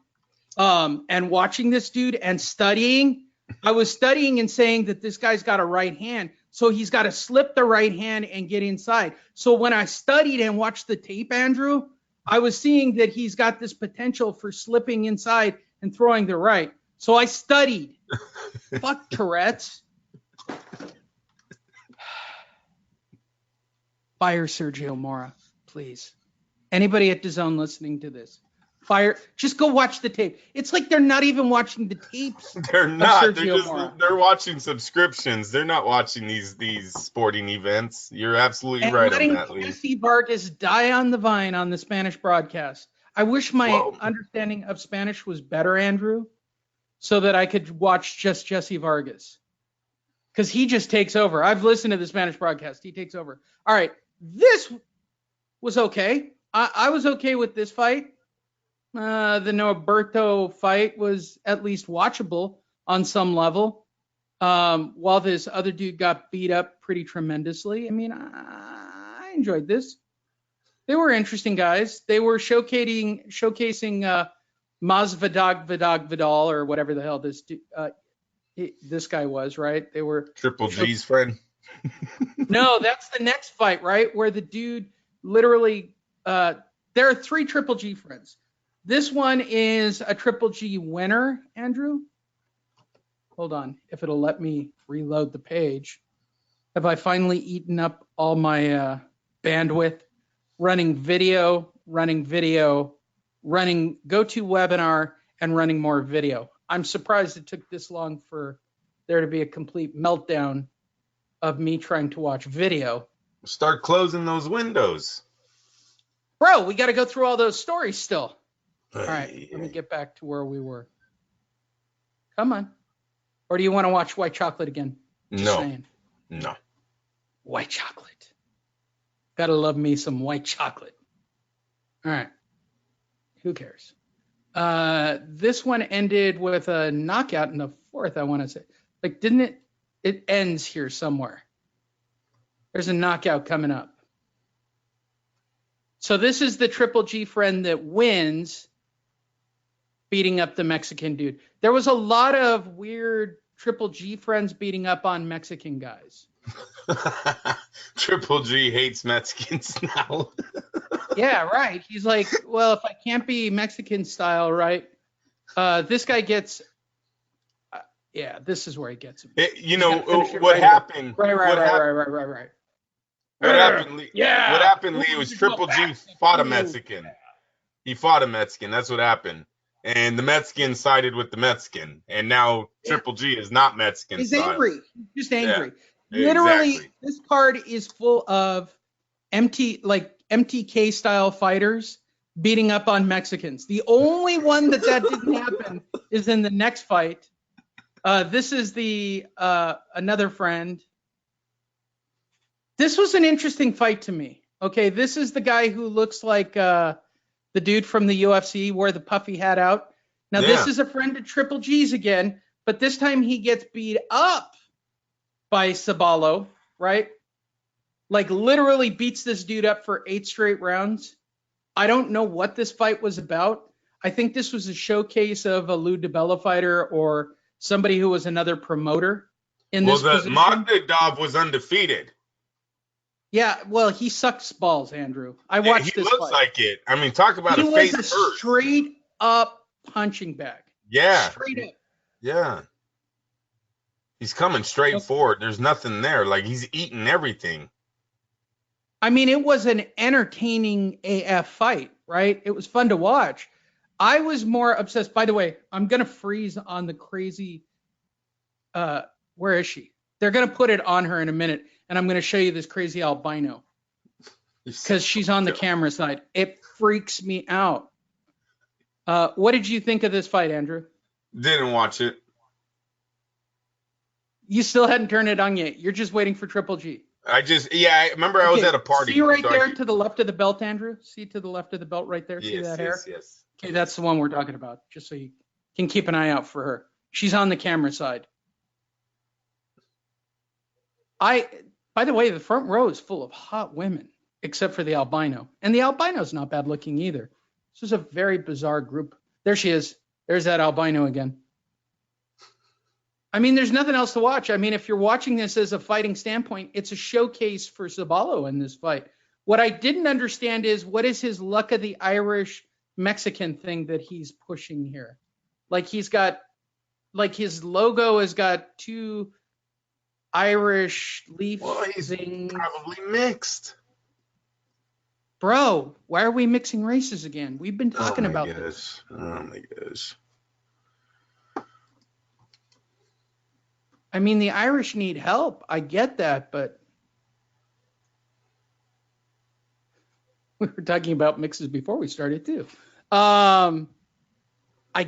and watching this dude and studying, I was studying and saying that this guy's got a right hand. So he's got to slip the right hand and get inside. So when I studied and watched the tape, Andrew, I was seeing that he's got this potential for slipping inside and throwing the right. So I studied. Fuck Tourette's. Fire Sergio Mora, please. Anybody at DAZN listening to this, fire. Just go watch the tape. It's like they're not even watching the tapes. They're not. They're watching subscriptions. They're not watching these sporting events. You're absolutely right on that, Lee. Jesse Vargas die on the vine on the Spanish broadcast. I wish my understanding of Spanish was better, Andrew, so that I could watch just Jesse Vargas. Because he just takes over. I've listened to the Spanish broadcast. He takes over. All right. This was okay. I was okay with this fight. The Norberto fight was at least watchable on some level. While this other dude got beat up pretty tremendously. I mean, I enjoyed this. They were interesting guys. They were showcasing Masvidal Vidal or whatever the hell this guy was, right? They were Triple G's friend. No, that's the next fight, right? Where the dude literally, there are 3 Triple G friends. This one is a Triple G winner, Andrew. Hold on, if it'll let me reload the page. Have I finally eaten up all my bandwidth? Running video, running GoToWebinar, and running more video. I'm surprised it took this long for there to be a complete meltdown of me trying to watch video. Start closing those windows. Bro, we got to go through all those stories still. All right, let me get back to where we were. Come on. Or do you want to watch White Chocolate again? Just saying. No. White Chocolate. Gotta love me some white chocolate. All right. Who cares? This one ended with a knockout in the 4th, I want to say. Like, didn't it? It ends here somewhere. There's a knockout coming up. So this is the Triple G friend that wins, beating up the Mexican dude. There was a lot of weird Triple G friends beating up on Mexican guys. Triple G hates Mexicans now. Yeah, right. He's like, well, if I can't be Mexican style, right? This guy gets. Yeah, this is where he gets him. What happened? Right. What happened, Lee? Yeah. What happened, Lee? Was Triple G fought a Mexican. He fought a Mexican. That's what happened. And the Mexican sided with the Mexican. And now Triple G is not Mexican. He's angry. He's just angry. Yeah, literally, exactly. This card is full of MTK style fighters beating up on Mexicans. The only one that didn't happen is in the next fight. This is the another friend. This was an interesting fight to me. Okay, this is the guy who looks like the dude from the UFC, wore the puffy hat out. Now, This is a friend of Triple G's again, but this time he gets beat up by Sabalo, right? Like, literally beats this dude up for 8 straight rounds. I don't know what this fight was about. I think this was a showcase of a Lou DiBella fighter or somebody who was another promoter in this position. Magdadov was undefeated. Yeah, well, he sucks balls, Andrew. I watched this fight. He looks like it. I mean, talk about a face hurt. He was a straight up punching bag. Yeah. Straight up. Yeah. He's coming straight forward. There's nothing there. Like, he's eating everything. I mean, it was an entertaining AF fight, right? It was fun to watch. I was more obsessed. By the way, I'm going to freeze on the crazy. Where is she? They're going to put it on her in a minute, and I'm going to show you this crazy albino because she's on the camera side. It freaks me out. What did you think of this fight, Andrew? Didn't watch it. You still hadn't turned it on yet. You're just waiting for Triple G. I remember I was at a party. See right there to the left of the belt, Andrew? See to the left of the belt right there? See that hair? Yes. Okay, that's the one we're talking about, just so you can keep an eye out for her. She's on the camera side. By the way, the front row is full of hot women, except for the albino. And the albino's not bad looking either. This is a very bizarre group. There she is. There's that albino again. I mean, there's nothing else to watch. I mean, if you're watching this as a fighting standpoint, it's a showcase for Zabalo in this fight. What I didn't understand is what is his luck of the Irish Mexican thing that he's pushing here? Like he's got, like his logo has got two Irish leaf. Well, he's probably mixed. Bro, why are we mixing races again? We've been talking about this. Oh my gosh. I mean, the Irish need help. I get that, but we were talking about mixes before we started too. I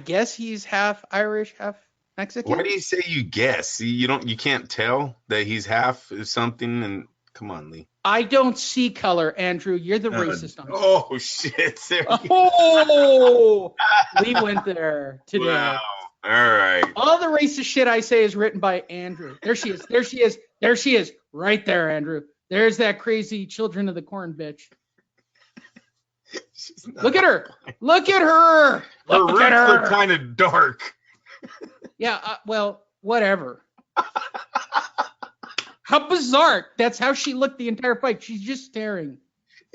guess he's half Irish, half Mexican. Why do you say you guess? See, you can't tell that he's half something. And come on, Lee. I don't see color, Andrew. You're the racist on Oh shit! Lee went there today. Wow. All right. All the racist shit I say is written by Andrew. There she is. There she is. There she is. Right there, Andrew. There's that crazy Children of the Corn bitch. Look at her. Look at her. Her roots look kind of dark. Yeah, well, whatever. How bizarre. That's how she looked the entire fight. She's just staring.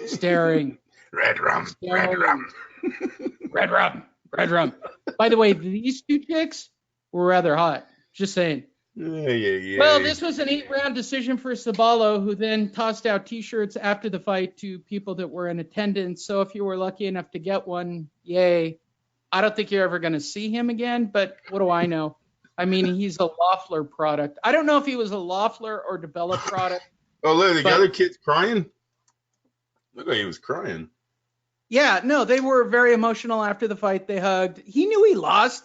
Staring. Red rum. Staring. Red rum. Red rum. Red rum. By the way, these two chicks were rather hot. Just saying. Yeah. Well, this was an 8-round decision for Zabalo, who then tossed out T-shirts after the fight to people that were in attendance. So if you were lucky enough to get one, yay. I don't think you're ever going to see him again, but what do I know? I mean, he's a Loeffler product. I don't know if he was a Loeffler or DeBella product. Oh, look, the other kid's crying. Look like he was crying. Yeah, no, they were very emotional after the fight. They hugged. He knew he lost.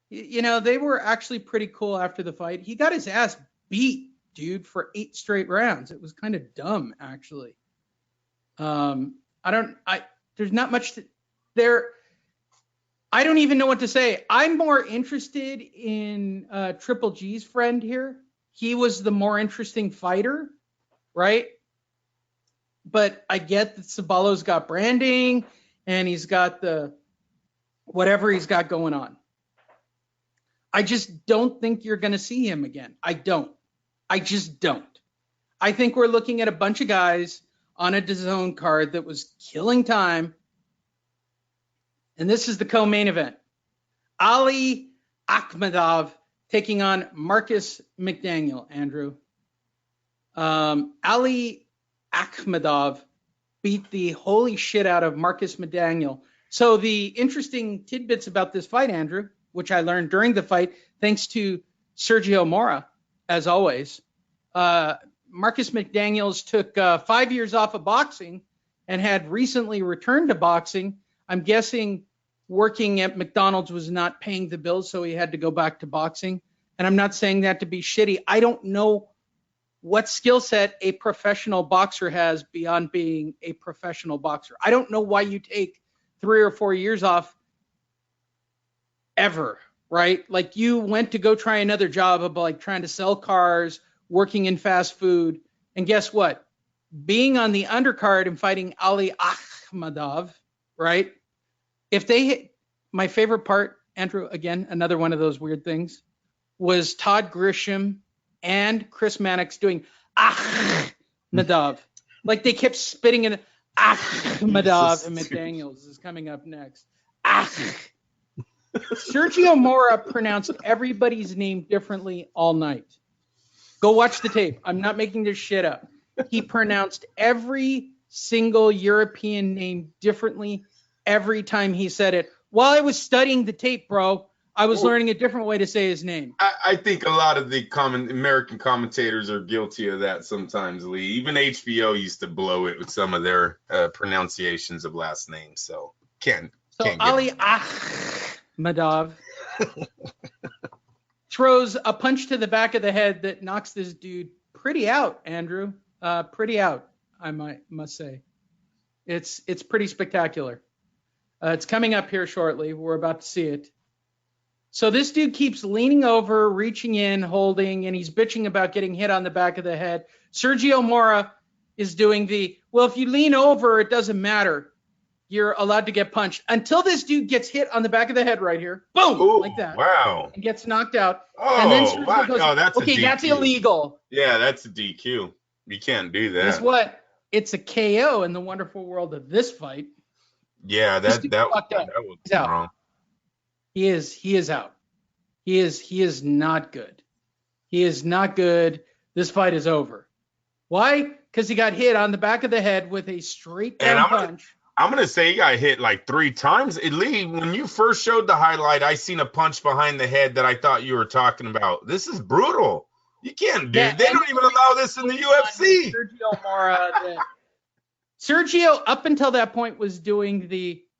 You know, they were actually pretty cool after the fight. He got his ass beat, dude, for 8 straight rounds. It was kind of dumb, actually. There's not much there. I don't even know what to say. I'm more interested in Triple G's friend here. He was the more interesting fighter, right? But I get that Zabalo's got branding and he's got the whatever he's got going on. I just don't think you're going to see him again. I just don't. I think we're looking at a bunch of guys on a DAZN card that was killing time. And this is the co-main event. Ali Akhmedov taking on Marcus McDaniel, Andrew. Ali Akhmedov beat the holy shit out of Marcus McDaniel. So the interesting tidbits about this fight, Andrew, which I learned during the fight, thanks to Sergio Mora, as always. Marcus McDaniels took 5 years off of boxing and had recently returned to boxing. I'm guessing working at McDonald's was not paying the bills, so he had to go back to boxing. And I'm not saying that to be shitty. I don't know what skill set a professional boxer has beyond being a professional boxer. I don't know why you take 3 or 4 years off ever, right? Like you went to go try another job of like trying to sell cars, working in fast food. And guess what? Being on the undercard and fighting Ali Akhmedov, right? If they hit, my favorite part, Andrew, again, another one of those weird things, was Todd Grisham and Chris Mannix doing Akhmedov. Like they kept spitting in Akhmedov, and McDaniels is coming up next. Sergio Mora pronounced everybody's name differently all night. Go watch the tape. I'm not making this shit up. He pronounced every single European name differently every time he said it, while I was studying the tape, bro, I was learning a different way to say his name. I think a lot of the American commentators are guilty of that sometimes, Lee. Even HBO used to blow it with some of their pronunciations of last names. So can't Ali Ahmedov throws a punch to the back of the head that knocks this dude pretty out, Andrew. Pretty out, I must say. It's pretty spectacular. It's coming up here shortly. We're about to see it. So this dude keeps leaning over, reaching in, holding, and he's bitching about getting hit on the back of the head. Sergio Mora is doing if you lean over, it doesn't matter. You're allowed to get punched. Until this dude gets hit on the back of the head right here. Boom! Like that. Wow. And gets knocked out. Oh, and then Sergio goes, that's okay, that's illegal. Yeah, that's a DQ. You can't do that. Guess what? It's a KO in the wonderful world of this fight. Yeah, that was wrong. He is out. He is not good. He is not good. This fight is over. Why? Because he got hit on the back of the head with a straight down punch. I'm gonna say he got hit like 3 times. Lee, when you first showed the highlight, I seen a punch behind the head that I thought you were talking about. This is brutal. You can't do. They don't even allow this in the UFC. Sergio Mora. Sergio, up until that point, was doing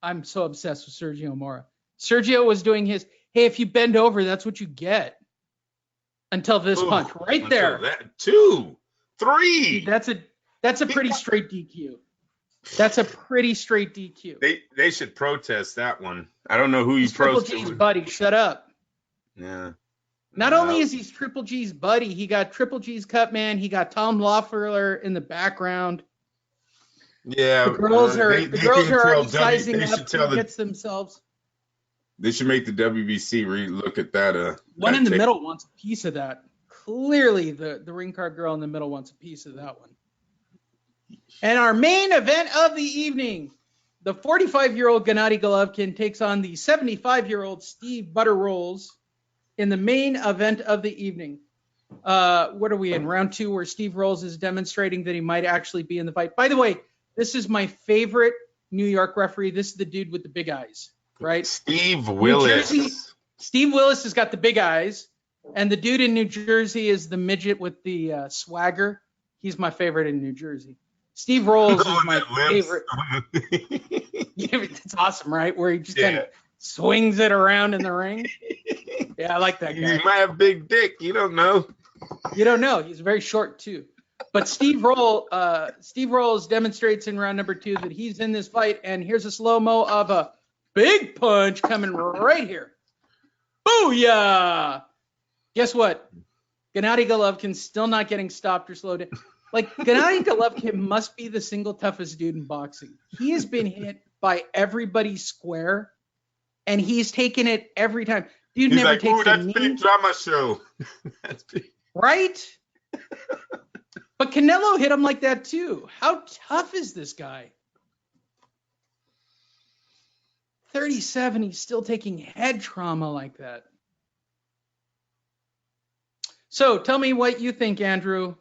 I'm so obsessed with Sergio Mora. Sergio was doing his, hey, if you bend over, that's what you get. Until this punch right there. 2, 3. That's a pretty straight DQ. That's a pretty straight DQ. They should protest that one. I don't know who you protest. Triple G's buddy, shut up. Yeah. Not only is he Triple G's buddy, he got Triple G's cut man. He got Tom Loeffler in the background. Yeah, the girls are already sizing up to get themselves. They should make the WBC look at that. One in the middle wants a piece of that. Clearly, the ring card girl in the middle wants a piece of that one. And our main event of the evening, the 45-year-old Gennady Golovkin takes on the 75-year-old Steve Butterrolls in the main event of the evening. What are we in, round 2, where Steve Rolls is demonstrating that he might actually be in the fight? By the way, this is my favorite New York referee. This is the dude with the big eyes, right? Steve Willis. Steve Willis has got the big eyes, and the dude in New Jersey is the midget with the swagger. He's my favorite in New Jersey. Steve Rolls is my favorite. It's awesome, right? Where he just kind of swings it around in the ring. Yeah, I like that guy. He might have big dick. You don't know. You don't know. He's very short, too. But Steve Rolls demonstrates in round number 2 that he's in this fight. And here's a slow-mo of a big punch coming right here. Booyah! Guess what? Gennady Golovkin's still not getting stopped or slowed down. Like, Gennady Golovkin must be the single toughest dude in boxing. He has been hit by everybody square, and he's taken it every time. Dude he's never like, takes a that's knee. big drama show. That's big. Right? But Canelo hit him like that, too. How tough is this guy? 37, he's still taking head trauma like that. So tell me what you think, Andrew.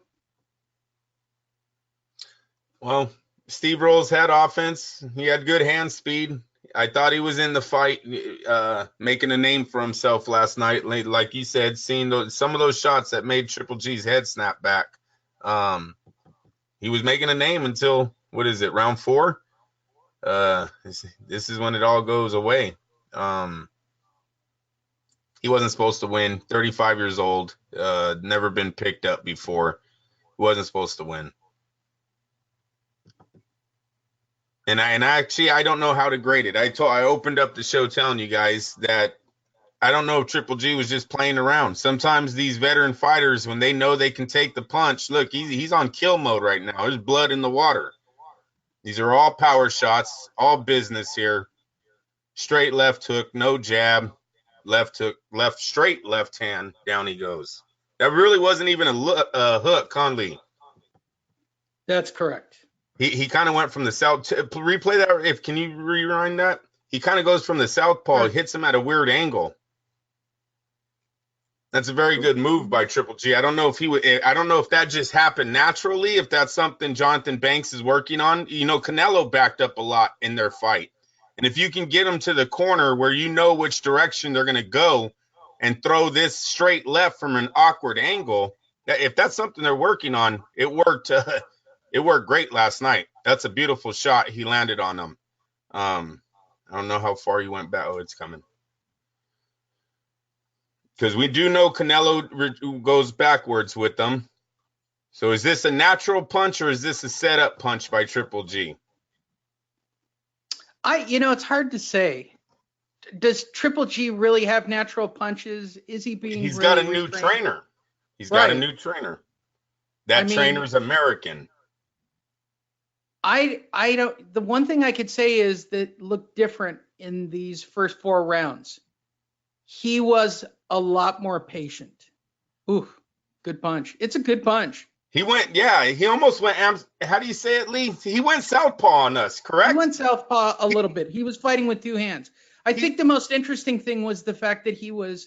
Well, Steve Rolls had offense. He had good hand speed. I thought he was in the fight, making a name for himself last night. Like you said, seeing some of those shots that made Triple G's head snap back. He was making a name until, round 4? This is when it all goes away. He wasn't supposed to win. 35 years old, never been picked up before. Wasn't supposed to win. And I don't know how to grade it. I opened up the show telling you guys that I don't know if Triple G was just playing around. Sometimes these veteran fighters, when they know they can take the punch, look, he's on kill mode right now. There's blood in the water. These are all power shots, all business here. Straight left hook, no jab, left hook, straight left hand, down he goes. That really wasn't even a hook, Conley. That's correct. He kind of went from the south. Replay that. Can you rewind that? He kind of goes from the southpaw, hits him at a weird angle. That's a very good move by Triple G. I don't know if that just happened naturally. If that's something Johnathon Banks is working on. You know, Canelo backed up a lot in their fight, And if you can get them to the corner where you know which direction they're going to go and throw this straight left from an awkward angle, if that's something they're working on, it worked. It worked great last night. That's a beautiful shot he landed on them. I don't know how far he went back. Oh, it's coming. Because we do know Canelo goes backwards with them. So is this a natural punch or is this a setup punch by Triple G? It's hard to say. Does Triple G really have natural punches? Is he being? He's really got a new trainer. He's got a new trainer. That trainer's American. I don't. The one thing I could say is that looked different in these first 4 rounds. He was a lot more patient. Ooh, good punch. It's a good punch. He went, he almost went, how do you say it, Lee? He went southpaw on us, correct? He went southpaw a little bit. He was fighting with 2 hands. I think the most interesting thing was the fact that he was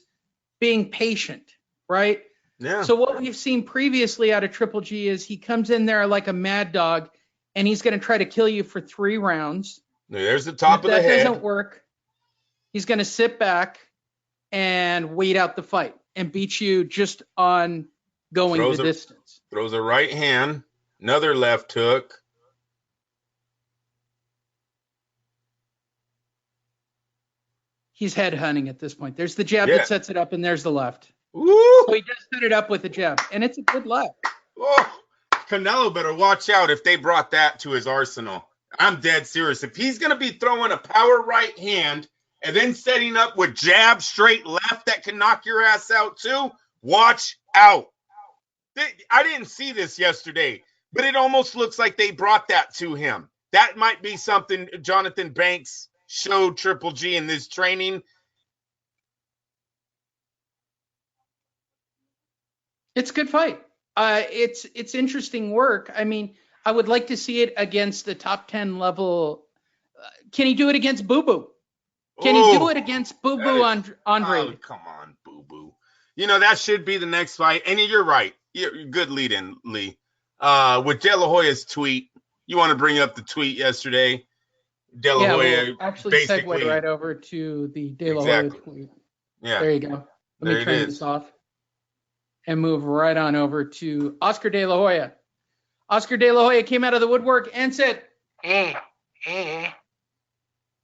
being patient, right? Yeah. So what we've seen previously out of Triple G is he comes in there like a mad dog, and he's going to try to kill you for 3 rounds. There's the top of the head. That doesn't work. He's going to sit back and wait out the fight and beat you just on going the distance. Throws a right hand, another left hook. He's head hunting at this point. There's the jab that sets it up, and there's the left. Ooh. So he just set it up with a jab, and it's a good left. Oh, Canelo better watch out if they brought that to his arsenal. I'm dead serious. If he's going to be throwing a power right hand and then setting up with jab straight left that can knock your ass out too, watch out. I didn't see this yesterday, but it almost looks like they brought that to him. That might be something Johnathon Banks showed Triple G in this training. It's a good fight. It's interesting work. I mean, I would like to see it against the top 10 level. Can he do it against Boo Boo? Can he do it against Boo Boo Andre? Oh, come on, Boo Boo. That should be the next fight. And you're right. You're good lead in, Lee. With De La Hoya's tweet, you want to bring up the tweet yesterday. De La Hoya we'll actually segue right over to the De La Hoya tweet. Yeah. There you go. Let me turn this off and move right on over to Oscar De La Hoya. Oscar De La Hoya came out of the woodwork and said, Hey,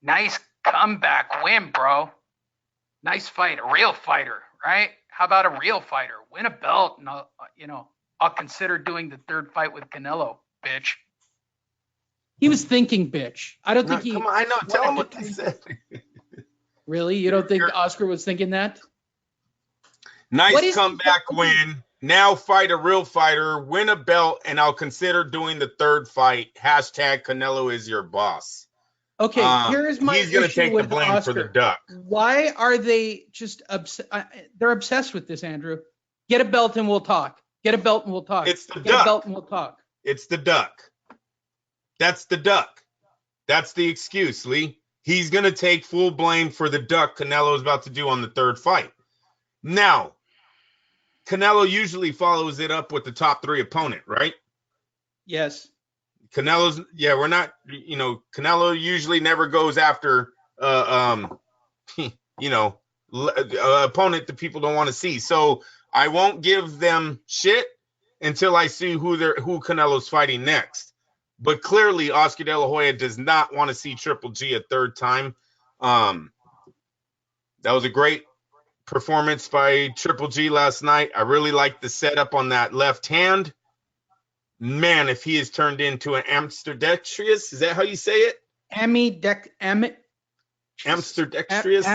nice comeback win, bro. Nice fight, a real fighter, right? How about a real fighter? Win a belt, and I'll consider doing the 3rd fight with Canelo, bitch. He was thinking, bitch. I don't think he. Come on, I know. Tell him what they said. Really? You don't think Oscar was thinking that? Nice comeback win. Now fight a real fighter, win a belt, and I'll consider doing the 3rd fight. Hashtag Canelo is your boss. Okay, here's my He's going to take the blame Oscar. for the duck. Why are they just they're obsessed with this, Andrew? Get a belt and we'll talk. Get a belt and we'll talk. It's the Get duck. a belt and we'll talk. It's the duck. That's the duck. That's the excuse, Lee. He's going to take full blame for the duck Canelo is about to do on the 3rd fight. Now, Canelo usually follows it up with the top 3 opponent, right? Yes. Canelo's, we're not, Canelo usually never goes after, opponent that people don't want to see. So I won't give them shit until I see who Canelo's fighting next. But clearly, Oscar De La Hoya does not want to see Triple G a 3rd time. That was a great performance by Triple G last night. I really liked the setup on that left hand. Man, if he is turned into an ambidextrous, is that how you say it? Ambidextrous? Hamster dextrous.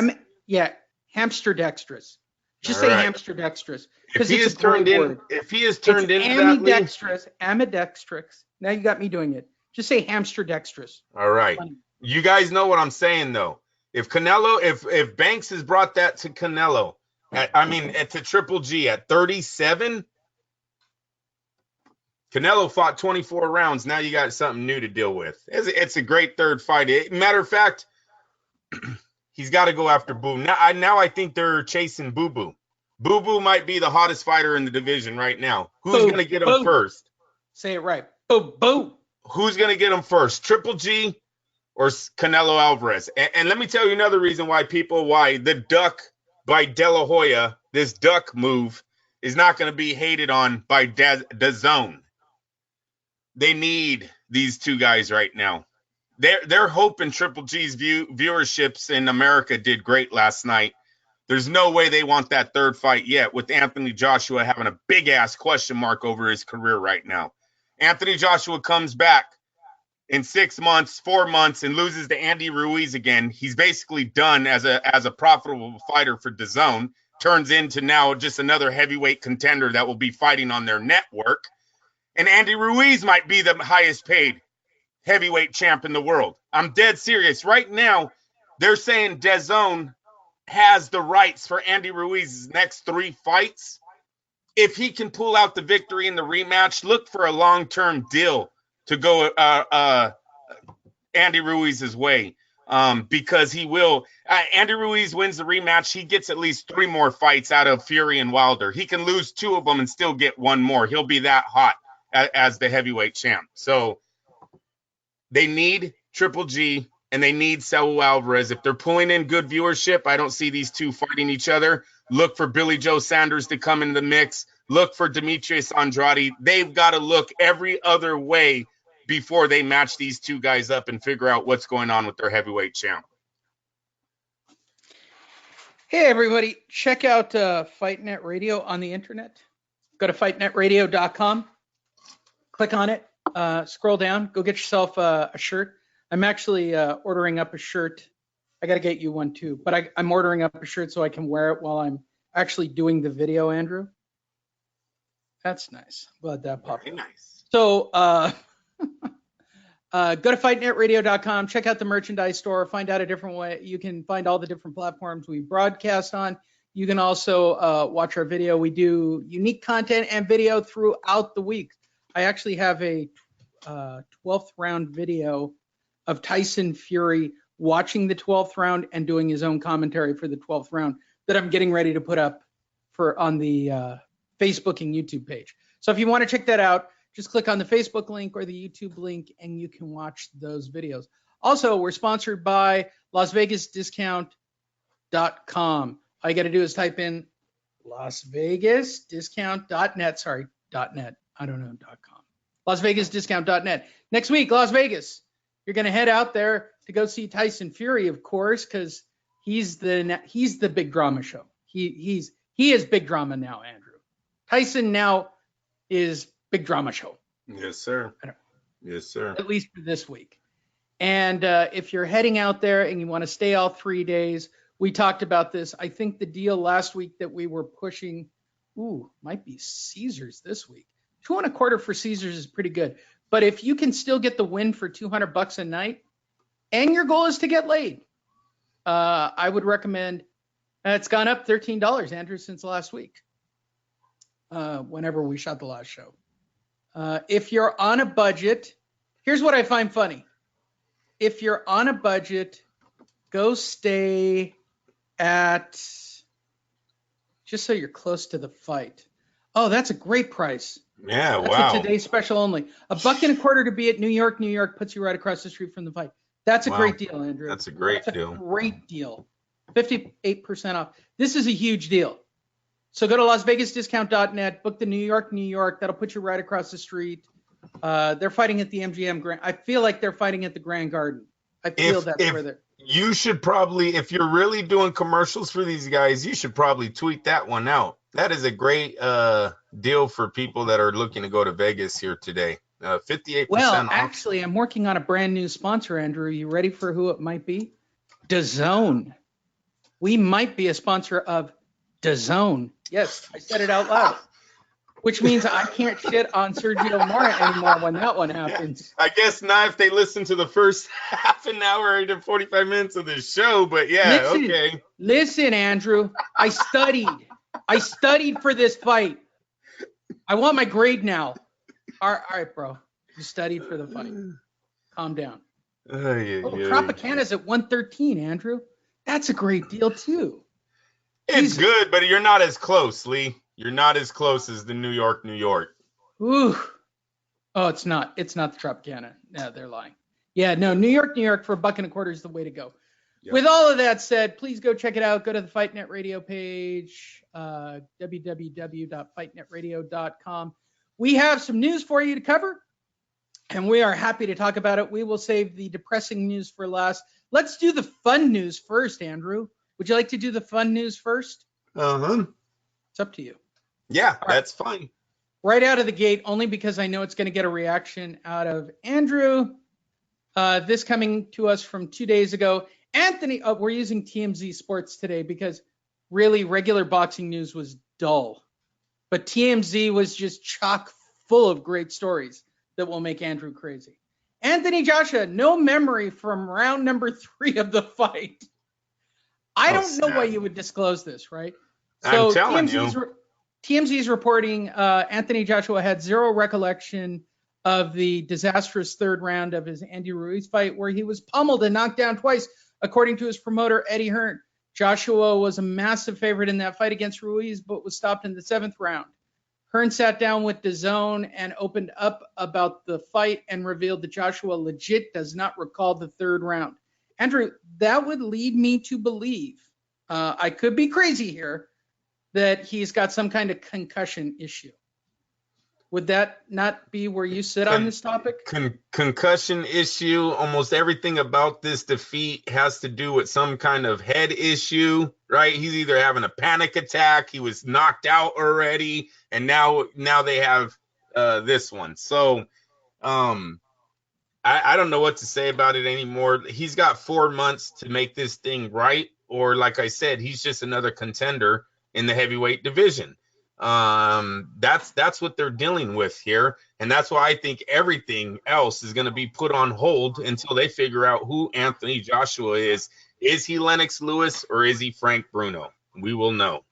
Just All say right. hamster dextrous. If he is turned into ambidextrous, ambidextrous. Now you got me doing it. Just say hamster dextrous. All right. You guys know what I'm saying, though. If Banks has brought that to Canelo, to Triple G at 37, Canelo fought 24 rounds. Now you got something new to deal with. It's a great 3rd fight. Matter of fact, he's got to go after Boo. Now I think they're chasing Boo Boo. Boo Boo might be the hottest fighter in the division right now. Who's going to get him first? Say it right. Boo Boo. Who's going to get him first? Triple G or Canelo Alvarez. And let me tell you another reason why the duck by De La Hoya, this duck move, is not going to be hated on by DAZN. They need these two guys right now. They're hoping Triple G's viewerships in America did great last night. There's no way they want that third fight yet, with Anthony Joshua having a big-ass question mark over his career right now. Anthony Joshua comes back in 6 months, 4 months, and loses to Andy Ruiz again. He's basically done as a profitable fighter for DAZN. Turns into now just another heavyweight contender that will be fighting on their network. And Andy Ruiz might be the highest paid heavyweight champ in the world. I'm dead serious. Right now, they're saying DAZN has the rights for Andy Ruiz's next 3 fights. If he can pull out the victory in the rematch, look for a long-term deal to go Andy Ruiz's way, because he will. Andy Ruiz wins the rematch. He gets at least 3 more fights out of Fury and Wilder. He can lose 2 of them and still get 1 more. He'll be that hot as the heavyweight champ. So they need Triple G and they need Saul Alvarez. If they're pulling in good viewership, I don't see these two fighting each other. Look for Billy Joe Sanders to come into the mix. Look for Demetrius Andrade. They've got to look every other way before they match these two guys up and figure out what's going on with their heavyweight champ. Hey, everybody. Check out FightNet Radio on the internet. Go to fightnetradio.com. Click on it. Scroll down. Go get yourself a shirt. I'm actually ordering up a shirt. I got to get you one too. But I'm ordering up a shirt so I can wear it while I'm actually doing the video, Andrew. That's nice. Glad that popped. Very nice. So go to fightnetradio.com. Check out the merchandise store. Find out a different way. You can find all the different platforms we broadcast on. You can also watch our video. We do unique content and video throughout the week. I actually have a 12th round video of Tyson Fury watching the 12th round and doing his own commentary for the 12th round that I'm getting ready to put up on the Facebook and YouTube page. So if you want to check that out, just click on the Facebook link or the YouTube link and you can watch those videos. Also, we're sponsored by LasVegasDiscount.com. All you got to do is type in LasVegasDiscount.net. Sorry, .net. I don't know, .com. LasVegasDiscount.net. Next week, Las Vegas. You're going to head out there to go see Tyson Fury, of course, because he's the big drama show. He is big drama now, Andrew. Tyson now is big drama show. Yes, sir. Yes, sir. At least for this week. And if you're heading out there and you want to stay all 3 days, we talked about this. I think the deal last week that we were pushing, might be Caesars this week. $225 for Caesars is pretty good. But if you can still get the win for $200 a night, and your goal is to get laid, I would recommend. It's gone up $13, Andrew, since last week. Whenever we shot the last show. If you're on a budget, here's what I find funny. If you're on a budget, go stay at, just so you're close to the fight. Oh, that's a great price. Yeah, that's wow. a today's special only. $1.25 to be at New York. New York puts you right across the street from the fight. That's a great deal, Andrew. That's a great deal. Great deal. 58% off. This is a huge deal. So go to LasVegasDiscount.net, book the New York. That'll put you right across the street. They're fighting at the MGM Grand. I feel like they're fighting at the Grand Garden. I feel that's where they're. You should probably, if you're really doing commercials for these guys, you should probably tweet that one out. That is a great deal for people that are looking to go to Vegas here today. 58% Well, off. actually, I'm working on a brand new sponsor, Andrew. You ready for who it might be? DAZN. We might be a sponsor of DAZN. Yes, I said it out loud. Which means I can't shit on Sergio Mora anymore when that one happens. I guess not if they listen to the first half an hour to 45 minutes of the show, but yeah, okay. Listen, Andrew, I studied for this fight. I want my grade now. All right, bro. You studied for the fight. Calm down. Tropicana's at 113, Andrew. That's a great deal, too. It's good, but you're not as close, Lee. You're not as close as the New York. Ooh. Oh, it's not. It's not the Tropicana. Yeah, they're lying. Yeah, no, New York for $1.25 is the way to go. Yep. With all of that said, please go check it out. Go to the Fight Net Radio page, www.fightnetradio.com. We have some news for you to cover, and we are happy to talk about it. We will save the depressing news for last. Let's do the fun news first, Andrew. Would you like to do the fun news first? Uh-huh. It's up to you. Yeah, that's fine. Right out of the gate, only because I know it's going to get a reaction out of Andrew. This coming to us from 2 days ago. Anthony, we're using TMZ Sports today because really regular boxing news was dull. But TMZ was just chock full of great stories that will make Andrew crazy. Anthony Joshua, no memory from round number 3 of the fight. I don't know why you would disclose this, right? So I'm telling you. TMZ's reporting Anthony Joshua had zero recollection of the disastrous 3rd round of his Andy Ruiz fight where he was pummeled and knocked down twice. According to his promoter, Eddie Hearn, Joshua was a massive favorite in that fight against Ruiz, but was stopped in the 7th round. Hearn sat down with DAZN and opened up about the fight and revealed that Joshua legit does not recall the 3rd round. Andrew, that would lead me to believe, I could be crazy here, that he's got some kind of concussion issue. Would that not be where you sit on this topic? Concussion issue. Almost everything about this defeat has to do with some kind of head issue, right? He's either having a panic attack, he was knocked out already, and now they have this one. So I don't know what to say about it anymore. He's got 4 months to make this thing right, or like I said, he's just another contender in the heavyweight division. That's what they're dealing with here, and that's why I think everything else is going to be put on hold until they figure out who Anthony Joshua is. Is he Lennox Lewis or is he Frank Bruno? We will know.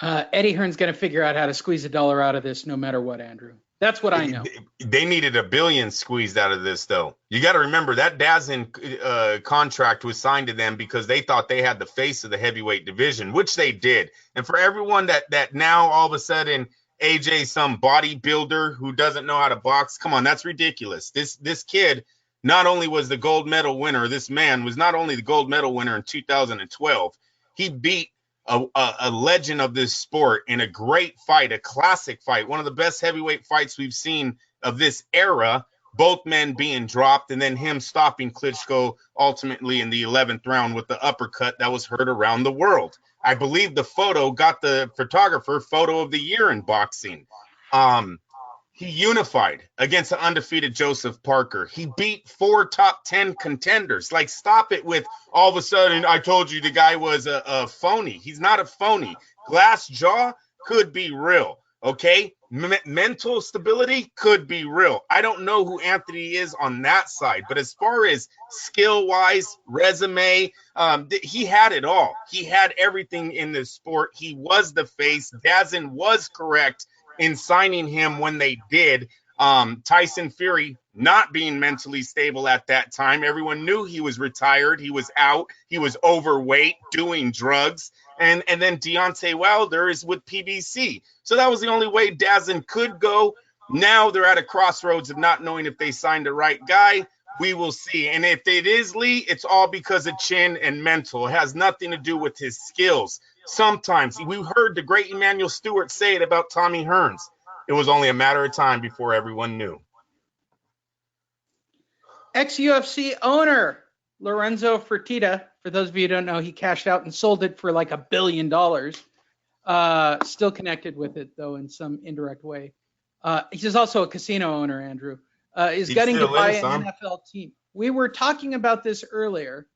Eddie Hearn's going to figure out how to squeeze $1 out of this no matter what, Andrew. That's what I know. They needed $1 billion squeezed out of this, though. You got to remember that DAZN contract was signed to them because they thought they had the face of the heavyweight division, which they did. And for everyone that now all of a sudden AJ some bodybuilder who doesn't know how to box, come on, that's ridiculous. This kid not only was the gold medal winner, this man was not only the gold medal winner in 2012, he beat a legend of this sport in a great fight, a classic fight, one of the best heavyweight fights we've seen of this era, both men being dropped, and then him stopping Klitschko ultimately in the 11th round with the uppercut that was heard around the world. I believe the photo got the photographer photo of the year in boxing. He unified against the undefeated Joseph Parker. He beat 4 top 10 contenders. Like, stop it with all of a sudden, I told you the guy was a phony. He's not a phony. Glass jaw could be real, okay? Mental stability could be real. I don't know who Anthony is on that side, but as far as skill-wise, resume, he had it all. He had everything in this sport. He was the face. DAZN was correct in signing him when they did. Tyson Fury not being mentally stable at that time. Everyone knew he was retired. He was out. He was overweight, doing drugs. And then Deontay Wilder is with PBC. So that was the only way DAZN could go. Now they're at a crossroads of not knowing if they signed the right guy. We will see. And if it is Lee, it's all because of chin and mental. It has nothing to do with his skills. Sometimes we heard the great Emmanuel Stewart say it about Tommy Hearns. It was only a matter of time before everyone knew. Ex-UFC owner Lorenzo Fertitta, for those of you who don't know, he cashed out and sold it for like $1 billion. Still connected with it, though, in some indirect way. He's also a casino owner, Andrew. Is gutting to buy an NFL team. We were talking about this earlier.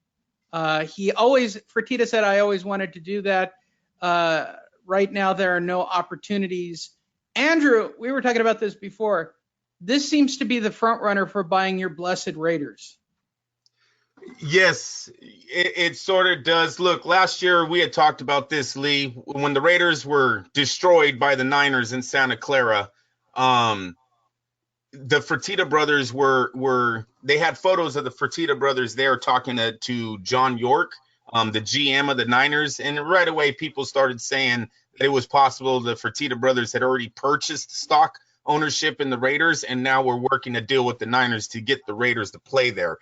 Fertitta said, I always wanted to do that. Right now, there are no opportunities. Andrew, we were talking about this before. This seems to be the front runner for buying your blessed Raiders. Yes, it sort of does. Look, last year we had talked about this, Lee, when the Raiders were destroyed by the Niners in Santa Clara. The Fertitta brothers they had photos of the Fertitta brothers there talking to John York, the GM of the Niners. And right away, people started saying that it was possible the Fertitta brothers had already purchased stock ownership in the Raiders, and now we're working a deal with the Niners to get the Raiders to play there.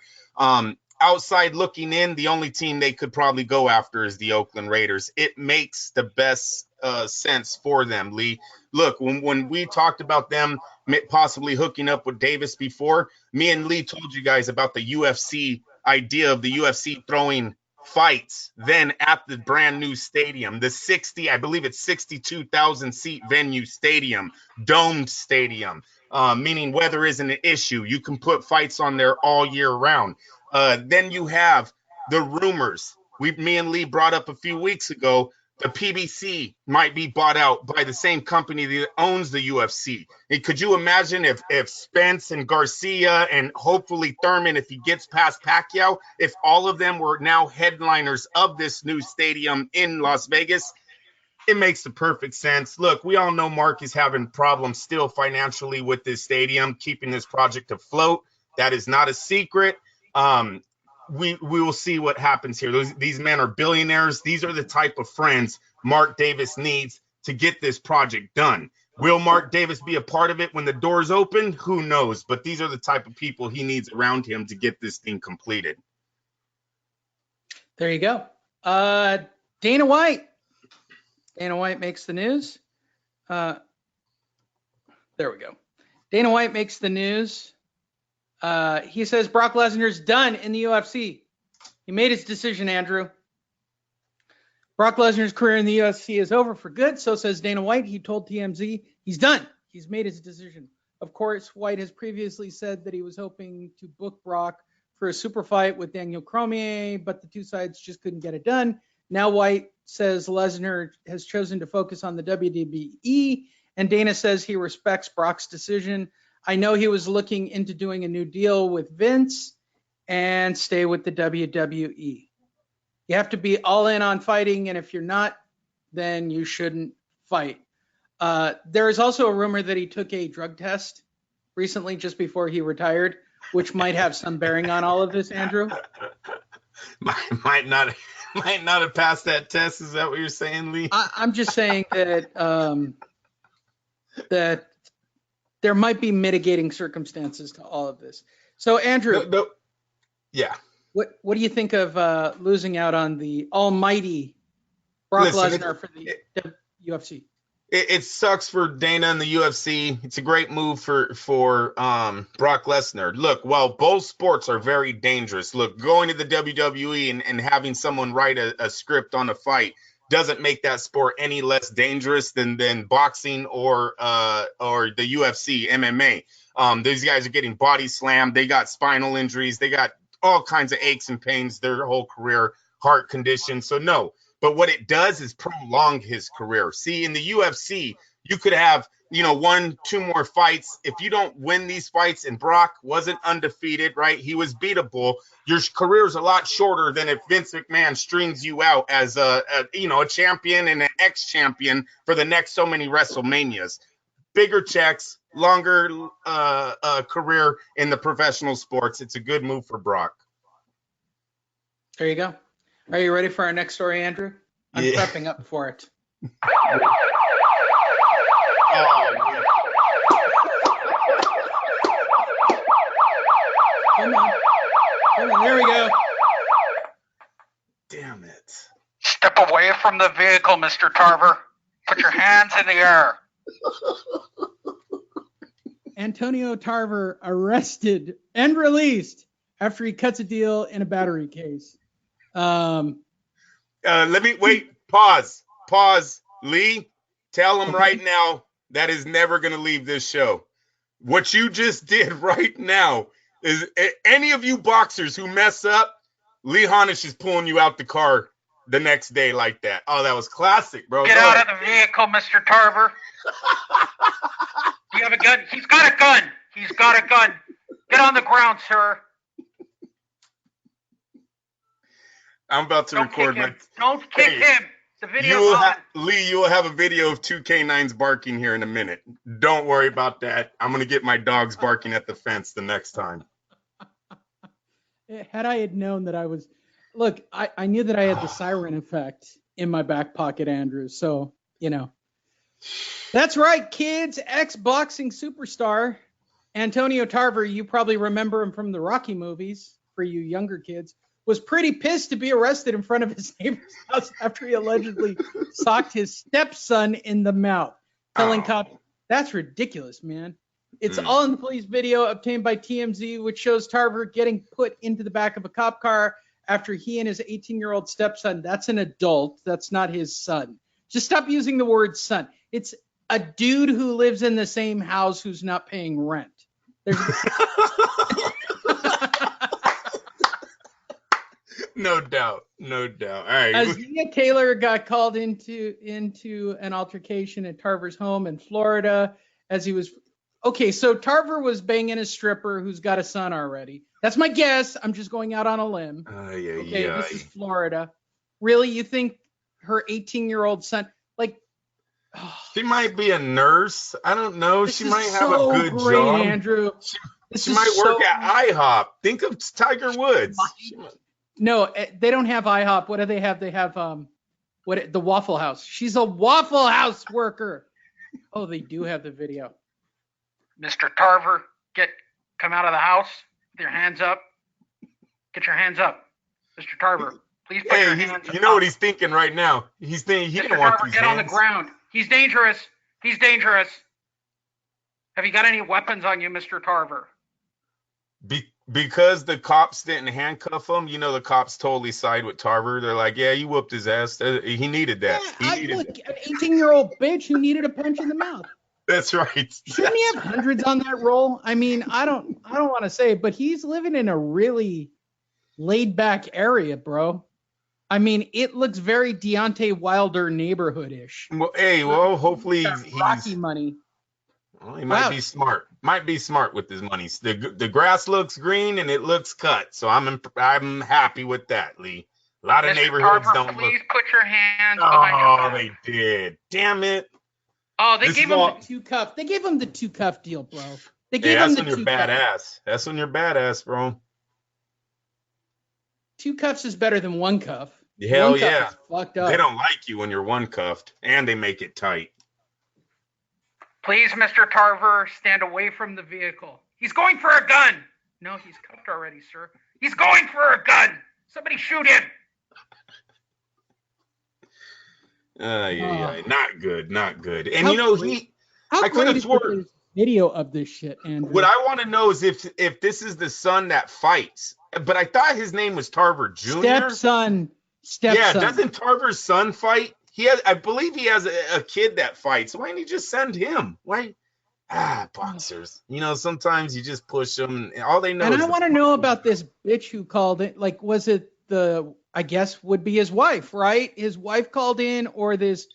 Outside looking in, the only team they could probably go after is the Oakland Raiders. It makes the best sense for them, Lee. Look, when we talked about them possibly hooking up with Davis before, me and Lee told you guys about the UFC idea of the UFC throwing fights then at the brand new stadium, the 62,000 seat venue stadium, domed stadium, meaning weather isn't an issue. You can put fights on there all year round. Then you have the rumors me and Lee brought up a few weeks ago. The PBC might be bought out by the same company that owns the UFC. And could you imagine if Spence and Garcia and hopefully Thurman, if he gets past Pacquiao, if all of them were now headliners of this new stadium in Las Vegas? It makes the perfect sense. Look, we all know Mark is having problems still financially with this stadium, keeping this project afloat. That is not a secret. We will see what happens here. These men are billionaires. These are the type of friends Mark Davis needs to get this project done. Will Mark Davis be a part of it when the doors open? Who knows? But these are the type of people he needs around him to get this thing completed. There you go. Dana White. Dana White makes the news. There we go. Dana White makes the news. He says Brock Lesnar's done in the UFC. He made his decision, Andrew. Brock Lesnar's career in the UFC is over for good. So says Dana White. He told TMZ he's done. He's made his decision. Of course, White has previously said that he was hoping to book Brock for a super fight with Daniel Cormier, but the two sides just couldn't get it done. Now White says Lesnar has chosen to focus on the WWE, and Dana says he respects Brock's decision. I know he was looking into doing a new deal with Vince and stay with the WWE. You have to be all in on fighting, and if you're not, then you shouldn't fight. There is also a rumor that he took a drug test recently just before he retired, which might have some bearing on all of this, Andrew. Might not have passed that test. Is that what you're saying, Lee? I'm just saying that that there might be mitigating circumstances to all of this. So, Andrew, yeah, what do you think of losing out on the almighty Brock Lesnar for the UFC? It sucks for Dana and the UFC. It's a great move for Brock Lesnar. Look, while both sports are very dangerous, look, going to the WWE and having someone write a script on a fight doesn't make that sport any less dangerous than boxing or the UFC, MMA. These guys are getting body slammed. They got spinal injuries. They got all kinds of aches and pains their whole career, heart conditions. So no. But what it does is prolong his career. See, in the UFC, you could have, 1-2 more fights. If you don't win these fights, and Brock wasn't undefeated, right? He was beatable. Your career is a lot shorter than if Vince McMahon strings you out as a champion and an ex-champion for the next so many WrestleManias. Bigger checks, longer career in the professional sports. It's a good move for Brock. There you go. Are you ready for our next story, Andrew? I'm prepping up for it. Come on, there we go. Damn it. Step away from the vehicle, Mr. Tarver. Put your hands in the air. Antonio Tarver arrested and released after he cuts a deal in a battery case. Let me wait. Pause. Lee, tell him right now that is never going to leave this show. What you just did right now is any of you boxers who mess up, Lee Honish is pulling you out the car the next day like that. Oh, that was classic, bro. Get out of the vehicle, Mr. Tarver. Do you have a gun? He's got a gun. Get on the ground, sir. I'm about to record my. Don't kick him. The video. Lee, you will have a video of two canines barking here in a minute. Don't worry about that. I'm gonna get my dogs barking at the fence the next time. Had I had known that I was, I knew that I had the siren effect in my back pocket, Andrew. So That's right, kids. Ex-boxing superstar Antonio Tarver, you probably remember him from the Rocky movies, for you younger kids, was pretty pissed to be arrested in front of his neighbor's house after he allegedly socked his stepson in the mouth, telling cops, that's ridiculous, man. It's all in the police video obtained by TMZ, which shows Tarver getting put into the back of a cop car after he and his 18-year-old stepson, that's an adult, that's not his son. Just stop using the word son. It's a dude who lives in the same house who's not paying rent. No doubt. All right. Azia Taylor got called into an altercation at Tarver's home in Florida as he was. Okay, so Tarver was banging a stripper who's got a son already. That's my guess. I'm just going out on a limb. This is Florida. Really, you think her 18-year-old son, like? She might be a nurse. I don't know. She might have a good job. Andrew. She might work at IHOP. Think of Tiger Woods. No, they don't have IHOP. What do they have? They have the Waffle House. She's a Waffle House worker. Oh, they do have the video. Mr. Tarver, come out of the house with your hands up. Get your hands up. Mr. Tarver, please put your hands up. You know what he's thinking right now? He's thinking he didn't want these hands. Get on the ground. He's dangerous. Have you got any weapons on you, Mr. Tarver? Because the cops didn't handcuff him, the cops totally side with Tarver. They're like, yeah, you whooped his ass. He needed that. An 18-year-old bitch who needed a punch in the mouth. That's right. Shouldn't he have hundreds on that roll? I mean, I don't want to say it, but he's living in a really laid back area, bro. I mean, it looks very Deontay Wilder neighborhood-ish. Well, hopefully he's Rocky money. Well, he might be smart. Might be smart with his money. The grass looks green and it looks cut, so I'm happy with that, Lee. A lot of neighborhoods don't look. Please put your hands behind your back. Oh, they did. Damn it. Oh, they gave him the two cuff. They gave him the two cuff deal, bro. They gave him the two cuff. That's when you're badass, bro. Two cuffs is better than one cuff. Hell one yeah. Cuff is fucked up. They don't like you when you're one cuffed, and they make it tight. Please, Mr. Tarver, stand away from the vehicle. He's going for a gun. No, he's cuffed already, sir. He's going for a gun. Somebody shoot him. Not good. And I could have sworn video of this shit. And what I want to know is if this is the son that fights. But I thought his name was Tarver Jr. Stepson. Yeah, doesn't Tarver's son fight? I believe he has a kid that fights. Why didn't he just send him? Why? Boxers. Sometimes you just push them. And all they know. And I want to know about this bitch who called it. Like, was it I guess would be his wife, right? His wife called in, or this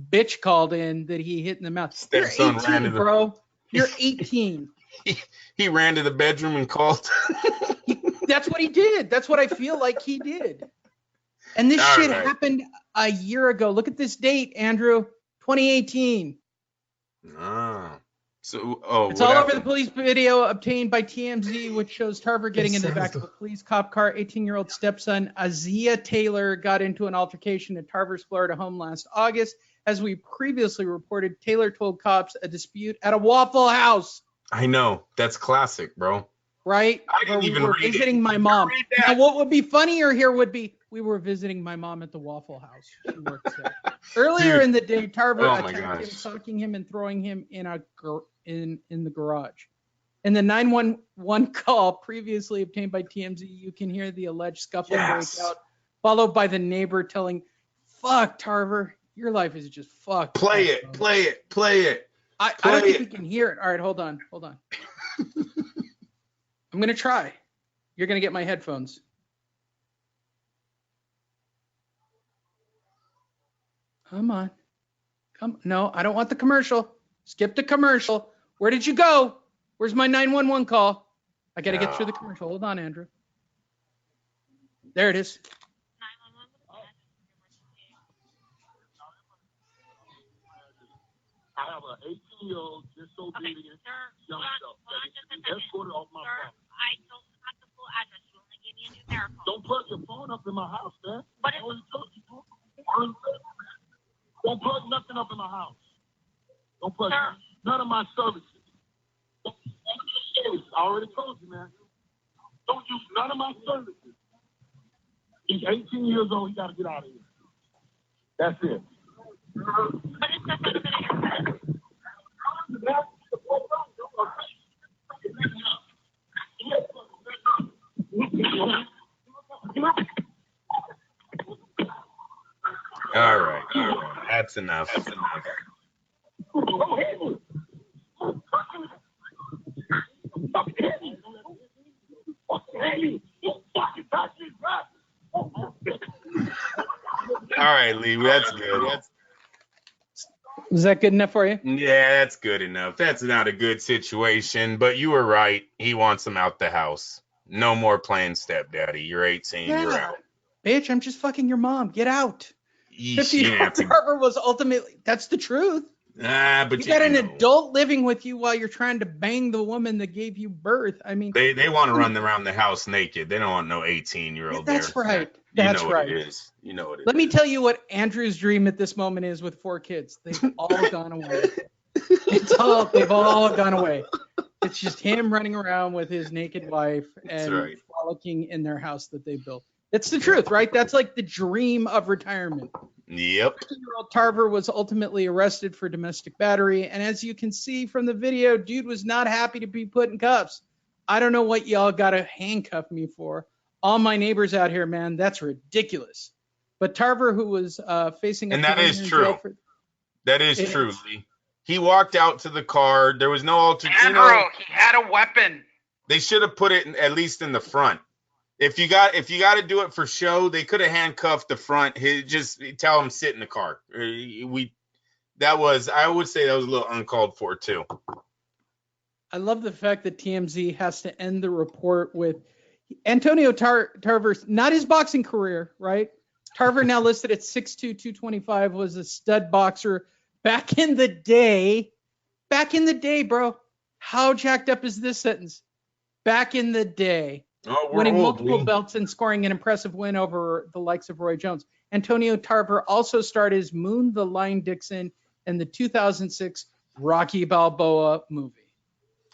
bitch called in that he hit in the mouth. You're 18, bro. You're 18. He ran to the bedroom and called. That's what he did. That's what I feel like he did. And this shit happened a year ago. Look at this date, Andrew. 2018. It's all over the police video obtained by TMZ, which shows Tarver getting into the back of a police cop car. 18-year-old stepson Azia Taylor got into an altercation at Tarver's Florida home last August. As we previously reported, Taylor told cops a dispute at a Waffle House. I know. That's classic, bro. Right? I didn't even read it. Visiting my mom. Now, what would be funnier here would be we were visiting my mom at the Waffle House. She works there. Earlier in the day, Tarver attacked him, socking him and throwing him in the garage. In the 911 call previously obtained by TMZ, you can hear the alleged scuffle break out, followed by the neighbor telling, "Fuck, Tarver, your life is just fucked." Play it. I don't think we can hear it. All right, hold on. I'm going to try. You're going to get my headphones. Come on. No, I don't want the commercial. Skip the commercial. Where did you go? Where's my 911 call? I got to get through the commercial. Hold on, Andrew. There it is. I have an 18-year-old disobedient young adult that is to be escorted off my phone. I told him not the full address. You only gave me a numeric phone. Don't plug your phone up in my house, man. But Don't plug nothing up in my house. Don't put none of my services. I already told you, man. Don't use none of my services. He's 18 years old. He got to get out of here. That's it. All right. That's enough. All right, Lee, that's good. Is that good enough for you? Yeah, that's good enough. That's not a good situation, but you were right. He wants him out the house. No more playing stepdaddy. You're 18. Yeah. You're out. Bitch, I'm just fucking your mom. Get out. Yeesh, Tarver was ultimately, that's the truth. But you got an adult living with you while you're trying to bang the woman that gave you birth. I mean, they want to run around the house naked. They don't want no 18-year-old there. That's right. That's right. What it is. You know what it is. Let me tell you what Andrew's dream at this moment is with 4 kids. They've all gone away. They've all gone away. It's just him running around with his naked wife and frolicking in their house that they built. It's the truth, right? That's like the dream of retirement. Yep. 13-year-old Tarver was ultimately arrested for domestic battery. And as you can see from the video, dude was not happy to be put in cuffs. I don't know what y'all got to handcuff me for. All my neighbors out here, man, that's ridiculous. But Tarver, who was facing and that is true. That is true, Lee. He walked out to the car. There was no alternative. Andrew, he had a weapon. They should have put it at least in the front. If you got to do it for show, they could have handcuffed the front. Just tell him sit in the car. I would say that was a little uncalled for too. I love the fact that TMZ has to end the report with Antonio Tarver's not his boxing career, right? Tarver now listed at 6'2", 225, was a stud boxer back in the day. Back in the day, bro. How jacked up is this sentence? Back in the day. Oh, winning multiple belts and scoring an impressive win over the likes of Roy Jones. Antonio Tarver also starred as Moon the Lion Dixon in the 2006 Rocky Balboa movie.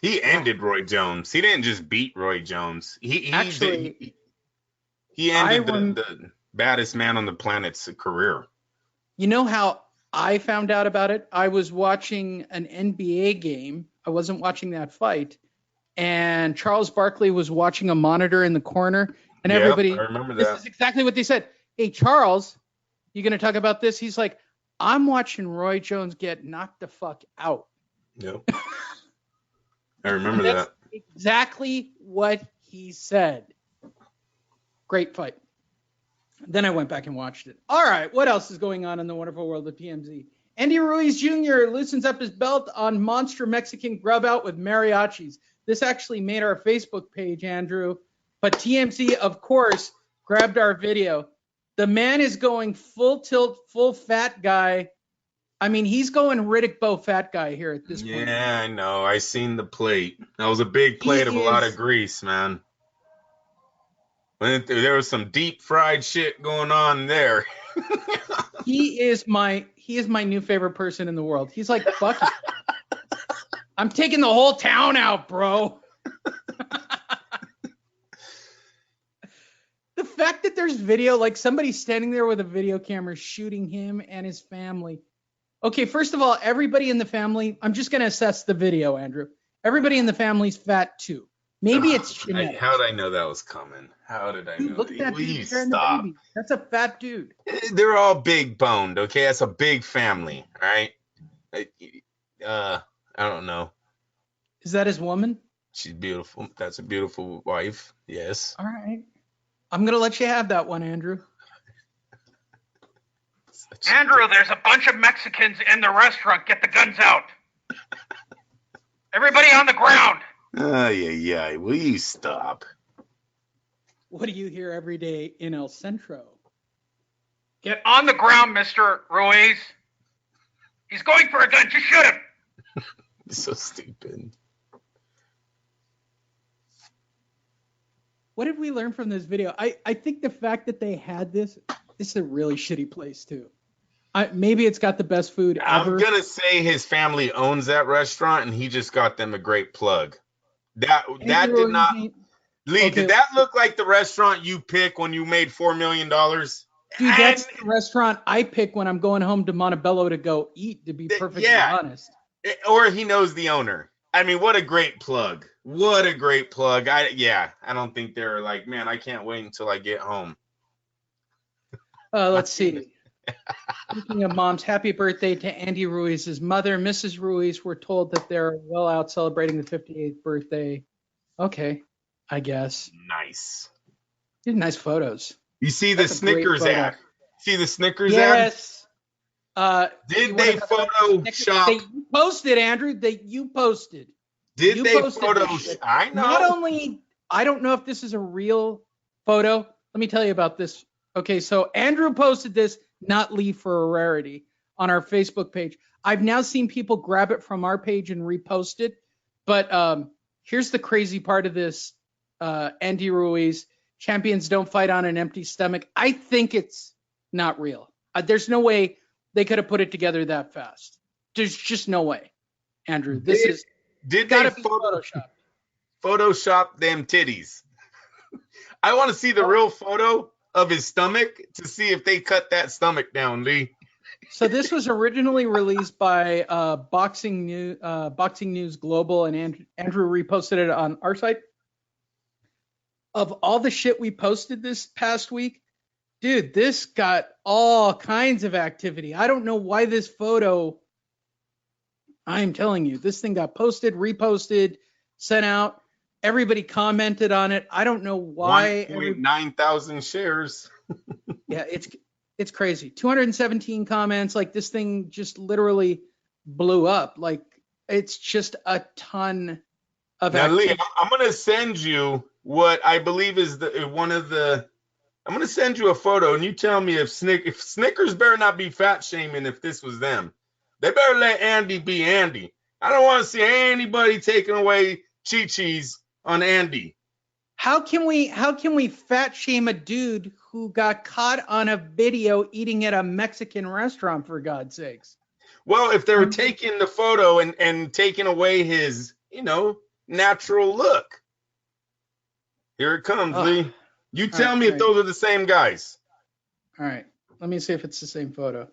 He ended Roy Jones. He didn't just beat Roy Jones. He ended the baddest man on the planet's career. You know how I found out about it? I was watching an NBA game. I wasn't watching that fight. And Charles Barkley was watching a monitor in the corner, and everybody. I remember that. This is exactly what they said. Hey, Charles, you going to talk about this? He's like, I'm watching Roy Jones get knocked the fuck out. Yep. I remember that. Exactly what he said. Great fight. Then I went back and watched it. All right, what else is going on in the wonderful world of TMZ? Andy Ruiz Jr. loosens up his belt on monster Mexican grub out with mariachis. This actually made our Facebook page, Andrew. But TMZ, of course, grabbed our video. The man is going full tilt, full fat guy. I mean, he's going Riddick Bowe fat guy here at this point. Yeah, I know. I seen the plate. That was a big plate of a lot of grease, man. There was some deep fried shit going on there. He is my new favorite person in the world. He's like, fuck it. I'm taking the whole town out, bro. The fact that there's video, like somebody standing there with a video camera shooting him and his family. Okay, first of all, everybody in the family, I'm just going to assess the video, Andrew. Everybody in the family's fat too. Maybe it's genetic. How did I know that was coming? How did I know? Look at that dude carrying the baby. That's a fat dude. They're all big boned, okay? That's a big family, right? I don't know. Is that his woman? She's beautiful. That's a beautiful wife. Yes. All right. I'm going to let you have that one, Andrew. Andrew, there's a bunch of Mexicans in the restaurant. Get the guns out. Everybody on the ground. Yeah. Will you stop? What do you hear every day in El Centro? Get on the ground, Mr. Ruiz. He's going for a gun. Just shoot him. So stupid. What did we learn from this video? I think the fact that they had this is a really shitty place too. Maybe it's got the best food ever. I'm gonna say his family owns that restaurant, and he just got them a great plug. That did not. Lee, did that look like the restaurant you pick when you made $4 million? Dude, that's the restaurant I pick when I'm going home to Montebello to go eat, to be perfectly honest. Or he knows the owner. I mean, what a great plug. What a great plug. I don't think they're like, man, I can't wait until I get home. Let's see. Speaking of moms, happy birthday to Andy Ruiz's mother, Mrs. Ruiz. We're told that they're well out celebrating the 58th birthday. Okay, I guess. Nice. Did nice photos. You see the Snickers ad? See the Snickers ad? Yes. Did they Photoshop? You posted, Andrew. You posted. Did they Photoshop? I know. Not only, I don't know if this is a real photo. Let me tell you about this. Okay, so Andrew posted this, not Lee for a rarity, on our Facebook page. I've now seen people grab it from our page and repost it. But here's the crazy part of this, Andy Ruiz. Champions don't fight on an empty stomach. I think it's not real. There's no way they could have put it together that fast. There's just no way, Andrew. Did they Photoshop them titties? I want to see the real photo of his stomach to see if they cut that stomach down, Lee. So this was originally released by Boxing News Global, and Andrew reposted it on our site. Of all the shit we posted this past week, dude, this got all kinds of activity. I don't know why this photo, I'm telling you, this thing got posted, reposted, sent out. Everybody commented on it. I don't know why. 1,900 shares. Yeah, it's crazy. 217 comments. Like, this thing just literally blew up. Like, it's just a ton of activity. Lee, I'm going to send you what I believe is I'm going to send you a photo, and you tell me if Snickers better not be fat shaming if this was them. They better let Andy be Andy. I don't want to see anybody taking away Chi-Chi's on Andy. How can we fat shame a dude who got caught on a video eating at a Mexican restaurant, for God's sakes? Well, if they were taking the photo and taking away his, natural look. Here it comes, Lee. You tell me if those are the same guys. All right. Let me see if it's the same photo.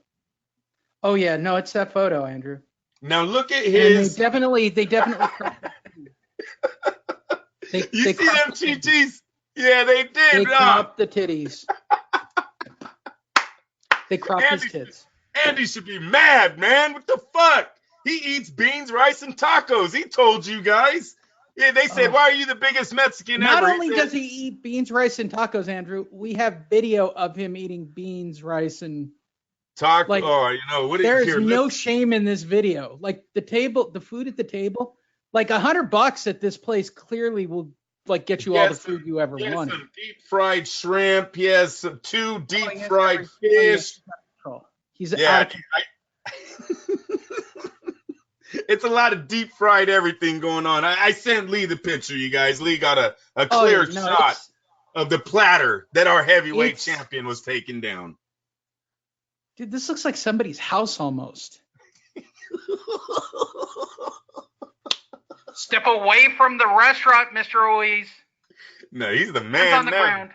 Oh yeah, no, it's that photo, Andrew. Now look at his. And they definitely You see them Chi-Chis? Yeah, they did. They cropped the titties. They cropped his tits. Andy should be mad, man. What the fuck? He eats beans, rice, and tacos. He told you guys. Yeah, they said, why are you the biggest Mexican ever? Not only does he eat beans, rice, and tacos, Andrew, we have video of him eating beans, rice, and tacos. Like, there is no shame in this video. Like, the food at the table, like $100 at this place clearly will get you all the food you ever wanted. Some deep fried shrimp. He has some 2 deep fried fish. He's out. It's a lot of deep fried everything going on. I sent Lee the picture, you guys. Lee got a clear shot of the platter that our heavyweight champion was taking down. Dude, this looks like somebody's house almost. Step away from the restaurant, Mr. Ruiz. No, he's the man on the ground.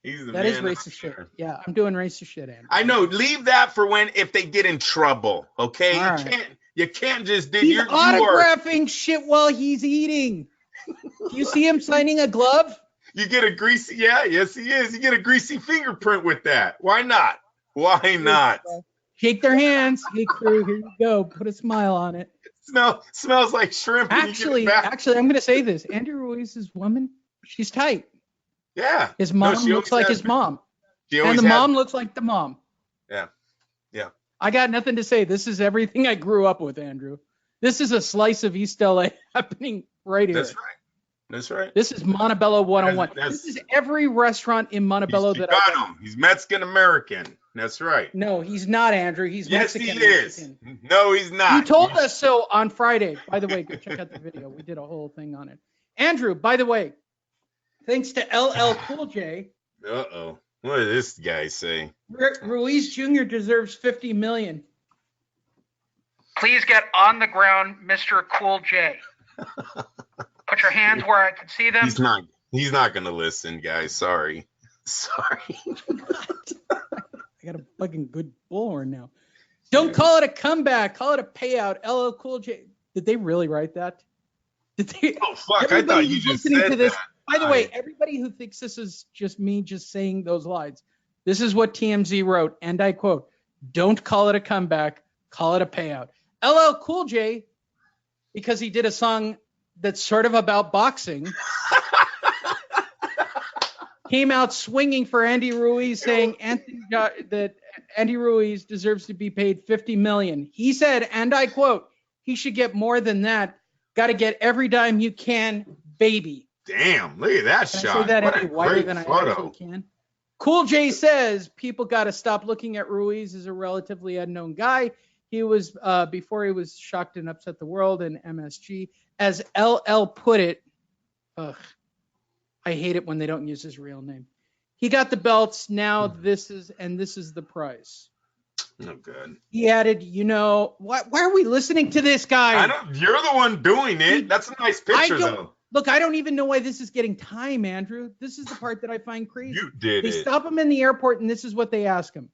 He's the man. That is racist shit. Yeah, I'm doing racist shit, Andrew. I know. Leave that for if they get in trouble, okay? You can't just do. He's autographing shit while he's eating. Do you see him signing a glove? You get a greasy, yes he is. You get a greasy fingerprint with that. Why not? Why not? Shake their hands. Hey crew, here you go. Put a smile on it. Smells like shrimp. Actually, I'm gonna say this. Andrew Ruiz's woman, she's tight. Yeah. His mom looks like his mom. And the mom looks like the mom. Yeah. I got nothing to say. This is everything I grew up with, Andrew. This is a slice of East LA happening right here. That's right. This is Montebello 101. This is every restaurant in Montebello that I got. He's Mexican American. That's right. No, he's not, Andrew. He's Mexican. Yes, he is. No, he's not. You told us so on Friday. By the way, go check out the video. We did a whole thing on it. Andrew, by the way, thanks to LL Cool J. What did this guy say? Ruiz Jr. deserves $50 million. Please get on the ground, Mr. Cool J. Put your hands where I can see them. He's not going to listen, guys. Sorry. I got a fucking good bullhorn now. Don't call it a comeback. Call it a payout. LL Cool J. Did they really write that? Did they? Oh, fuck. I thought you just said that. By the way, everybody who thinks this is just me just saying those lines, this is what TMZ wrote, and I quote, "Don't call it a comeback. Call it a payout." LL Cool J, because he did a song that's sort of about boxing, came out swinging for Andy Ruiz, saying that Andy Ruiz deserves to be paid $50 million. He said, and I quote, "He should get more than that. Got to get every dime you can, baby." Damn, look at that shot. I say that what any a whiter great than photo. I actually can. Cool J says people got to stop looking at Ruiz as a relatively unknown guy. He was, before he was shocked and upset the world in MSG. As LL put it, I hate it when they don't use his real name. He got the belts. Now this is the price. Oh, good. He added, why are we listening to this guy? You're the one doing it. That's a nice picture, though. Look, I don't even know why this is getting time, Andrew. This is the part that I find crazy. You did They stop him in the airport, and this is what they ask him.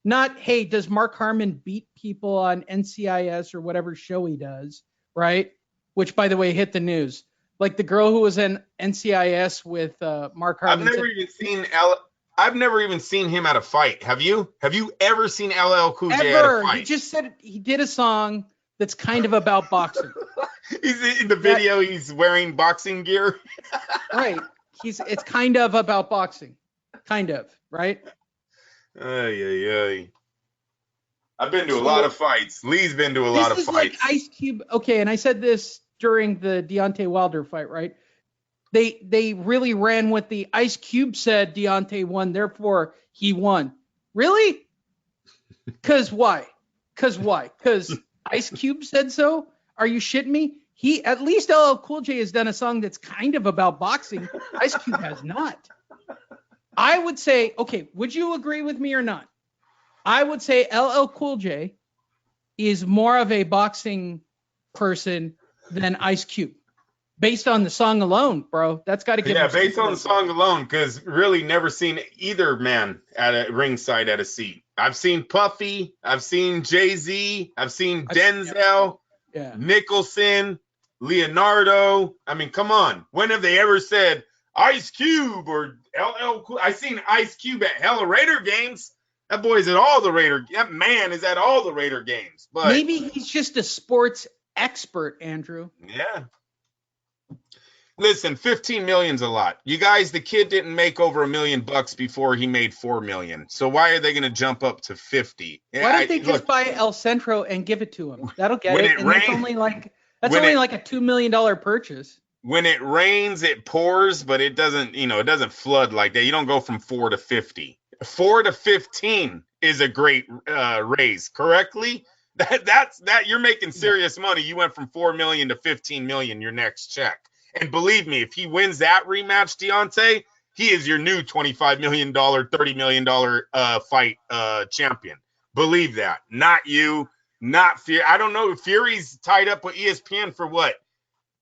Not, hey, does Mark Harmon beat people on NCIS or whatever show he does, right? Which, by the way, hit the news. Like the girl who was in NCIS with Mark Harmon. I've never even seen him at a fight. Have you? Have you ever seen LL Cool J at a fight? He just said he did a song that's kind of about boxing. He's in the video. He's wearing boxing gear. Right. It's kind of about boxing. Kind of, right? I've been to a lot of fights. Lee's been to a lot of fights. This is like Ice Cube. Okay, and I said this during the Deontay Wilder fight, right? They really ran with the Ice Cube said Deontay won, therefore he won. Really? Because why? Because Ice Cube said so? Are you shitting me? At least LL Cool J has done a song that's kind of about boxing. Ice Cube has not. I would say, okay, would you agree with me or not? I would say LL Cool J is more of a boxing person than Ice Cube. Based on the song alone, bro. That's got to give. Yeah, based on the song alone, because really never seen either man at a ringside at a seat. I've seen Puffy, I've seen Jay-Z, I've seen Denzel, Nicholson, Leonardo. I mean, come on. When have they ever said Ice Cube or LL Cool? I seen Ice Cube at hella Raider games. That boy's at all the Raider. That man is at all the Raider games. But maybe he's just a sports expert, Andrew. Yeah. Listen, 15 million's a lot. You guys, the kid didn't make over $1 million before he made 4 million. So why are they going to jump up to 50? Why don't they just buy El Centro and give it to him? That'll get it. And that's only like a $2 million purchase. When it rains, it pours, but it doesn't, it doesn't flood like that. You don't go from 4 to 50. 4 to 15 is a great raise. Correctly? That's you're making serious money. You went from 4 million to 15 million your next check. And believe me, if he wins that rematch, Deontay, he is your new $25 million, $30 million fight champion. Believe that. Not you, not Fury. I don't know. Fury's tied up with ESPN for what?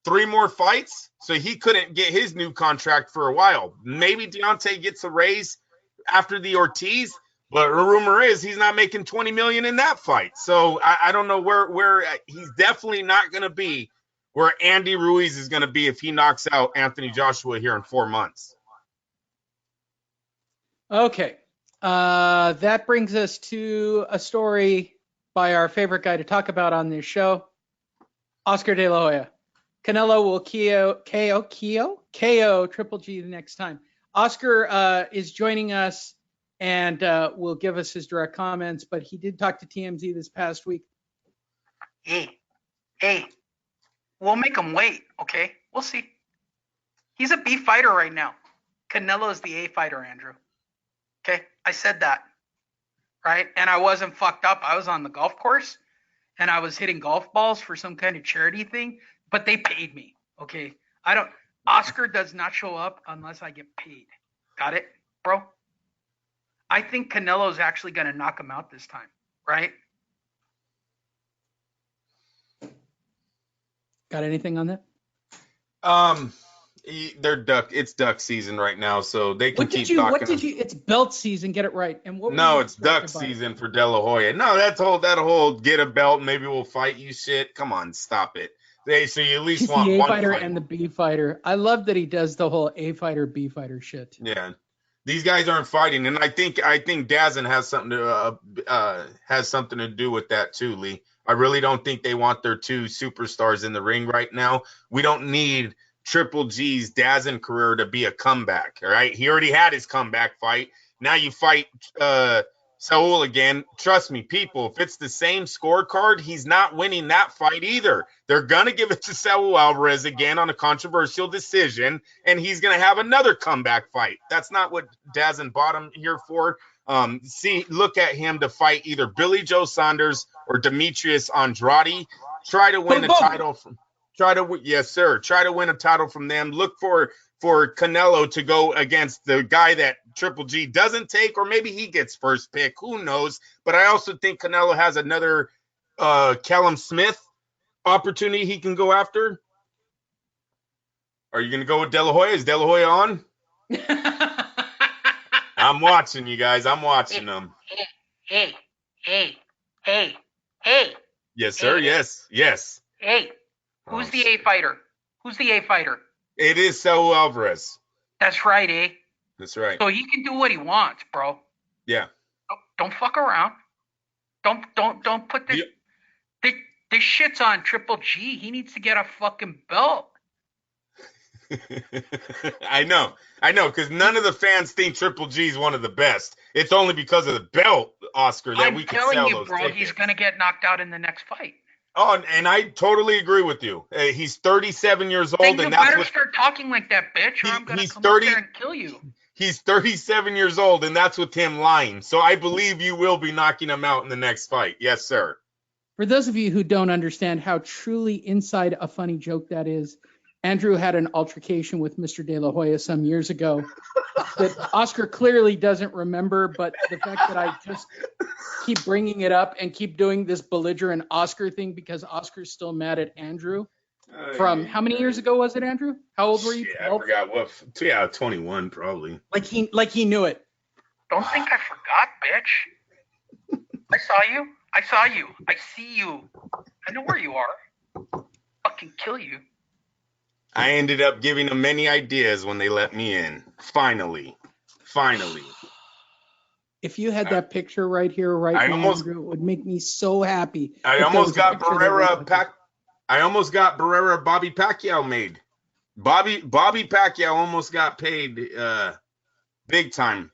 3 more fights? So he couldn't get his new contract for a while. Maybe Deontay gets a raise after the Ortiz, but the rumor is he's not making 20 million in that fight. So I don't know where he's definitely not going to be where Andy Ruiz is going to be if he knocks out Anthony Joshua here in 4 months. Okay. That brings us to a story by our favorite guy to talk about on this show, Oscar De La Hoya. Canelo will KO Triple G the next time. Oscar is joining us and will give us his direct comments, but he did talk to TMZ this past week. Hey. We'll make him wait, okay? We'll see. He's a B fighter right now. Canelo is the A fighter, Andrew. Okay? I said that, right? And I wasn't fucked up. I was on the golf course, and I was hitting golf balls for some kind of charity thing, but they paid me, okay? Oscar does not show up unless I get paid. Got it, bro? I think Canelo's actually going to knock him out this time, right? Got anything on that? It's duck season right now, so they can keep talking. What did you? It's belt season. Get it right. And what? No, it's duck season for De La Hoya. No, that whole get a belt, maybe we'll fight you shit. Come on, stop it. So you at least He's want the A one fighter fight. and the B fighter. I love that he does the whole A fighter, B fighter shit. Yeah, these guys aren't fighting, and I think DAZN has something to do with that too, Lee. I really don't think they want their two superstars in the ring right now. We don't need Triple G's DAZN career to be a comeback. All right, he already had his comeback fight. Now you fight Saul again. Trust me, people, if it's the same scorecard, he's not winning that fight either. They're going to give it to Saul Alvarez again on a controversial decision, and he's going to have another comeback fight. That's not what DAZN bought him here for. Look at him to fight either Billy Joe Saunders or Demetrius Andrade. Try to win a title from try to win a title from them. Look for Canelo to go against the guy that Triple G doesn't take, or maybe he gets first pick. Who knows? But I also think Canelo has another Callum Smith opportunity he can go after. Are you going to go with De La Hoya? Is De La Hoya on? I'm watching you guys. I'm watching them. Hey. Yes, sir. Yes. Hey, who's the A fighter? Who's the A fighter? It is Saul Alvarez. That's right, eh? That's right. So he can do what he wants, bro. Yeah. Don't fuck around. Don't put this. This shit's on Triple G. He needs to get a fucking belt. I know, because none of the fans think Triple G is one of the best. It's only because of the belt, Oscar, that we can sell those tickets. I'm telling you, bro, he's going to get knocked out in the next fight. Oh, and I totally agree with you. He's 37 years old, then and that's what. Start talking like that, bitch, or I'm going to come up there and kill you. He's 37 years old, and that's with him lying. So I believe you will be knocking him out in the next fight. Yes, sir. For those of you who don't understand how truly inside a funny joke that is, Andrew had an altercation with Mr. De La Hoya some years ago that Oscar clearly doesn't remember, but the fact that I just keep bringing it up and keep doing this belligerent Oscar thing because Oscar's still mad at Andrew from how many years ago was it, Andrew? How old were you? Yeah, I forgot what. Yeah, 21 probably. Like he knew it. Don't think I forgot, bitch. I saw you. I see you. I know where you are. Fucking kill you. I ended up giving them many ideas when they let me in. Finally. If you had that picture right here, now, Andrew, it would make me so happy. I almost got Bobby Pacquiao made. Bobby Pacquiao almost got paid big time.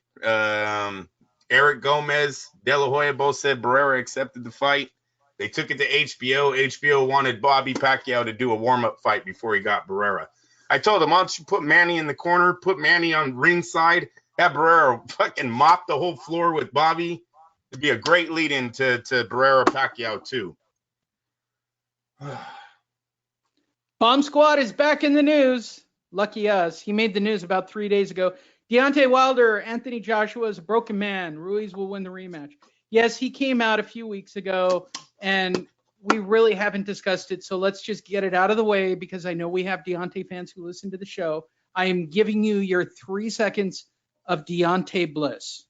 Eric Gomez, De La Hoya both said Barrera accepted the fight. They took it to HBO. HBO wanted Bobby Pacquiao to do a warm-up fight before he got Barrera. I told him, why don't you put Manny in the corner, put Manny on ringside, have Barrera fucking mop the whole floor with Bobby. It'd be a great lead-in to Barrera Pacquiao, too. Bomb Squad is back in the news. Lucky us. He made the news about 3 days ago. Deontay Wilder, Anthony Joshua is a broken man. Ruiz will win the rematch. Yes, he came out a few weeks ago, and we really haven't discussed it, so let's just get it out of the way because I know we have Deontay fans who listen to the show. I am giving you your 3 seconds of Deontay bliss.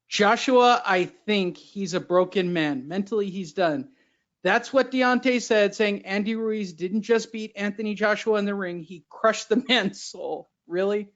Joshua, I think he's a broken man. Mentally, he's done. That's what Deontay said, saying Andy Ruiz didn't just beat Anthony Joshua in the ring. He crushed the man's soul. Really?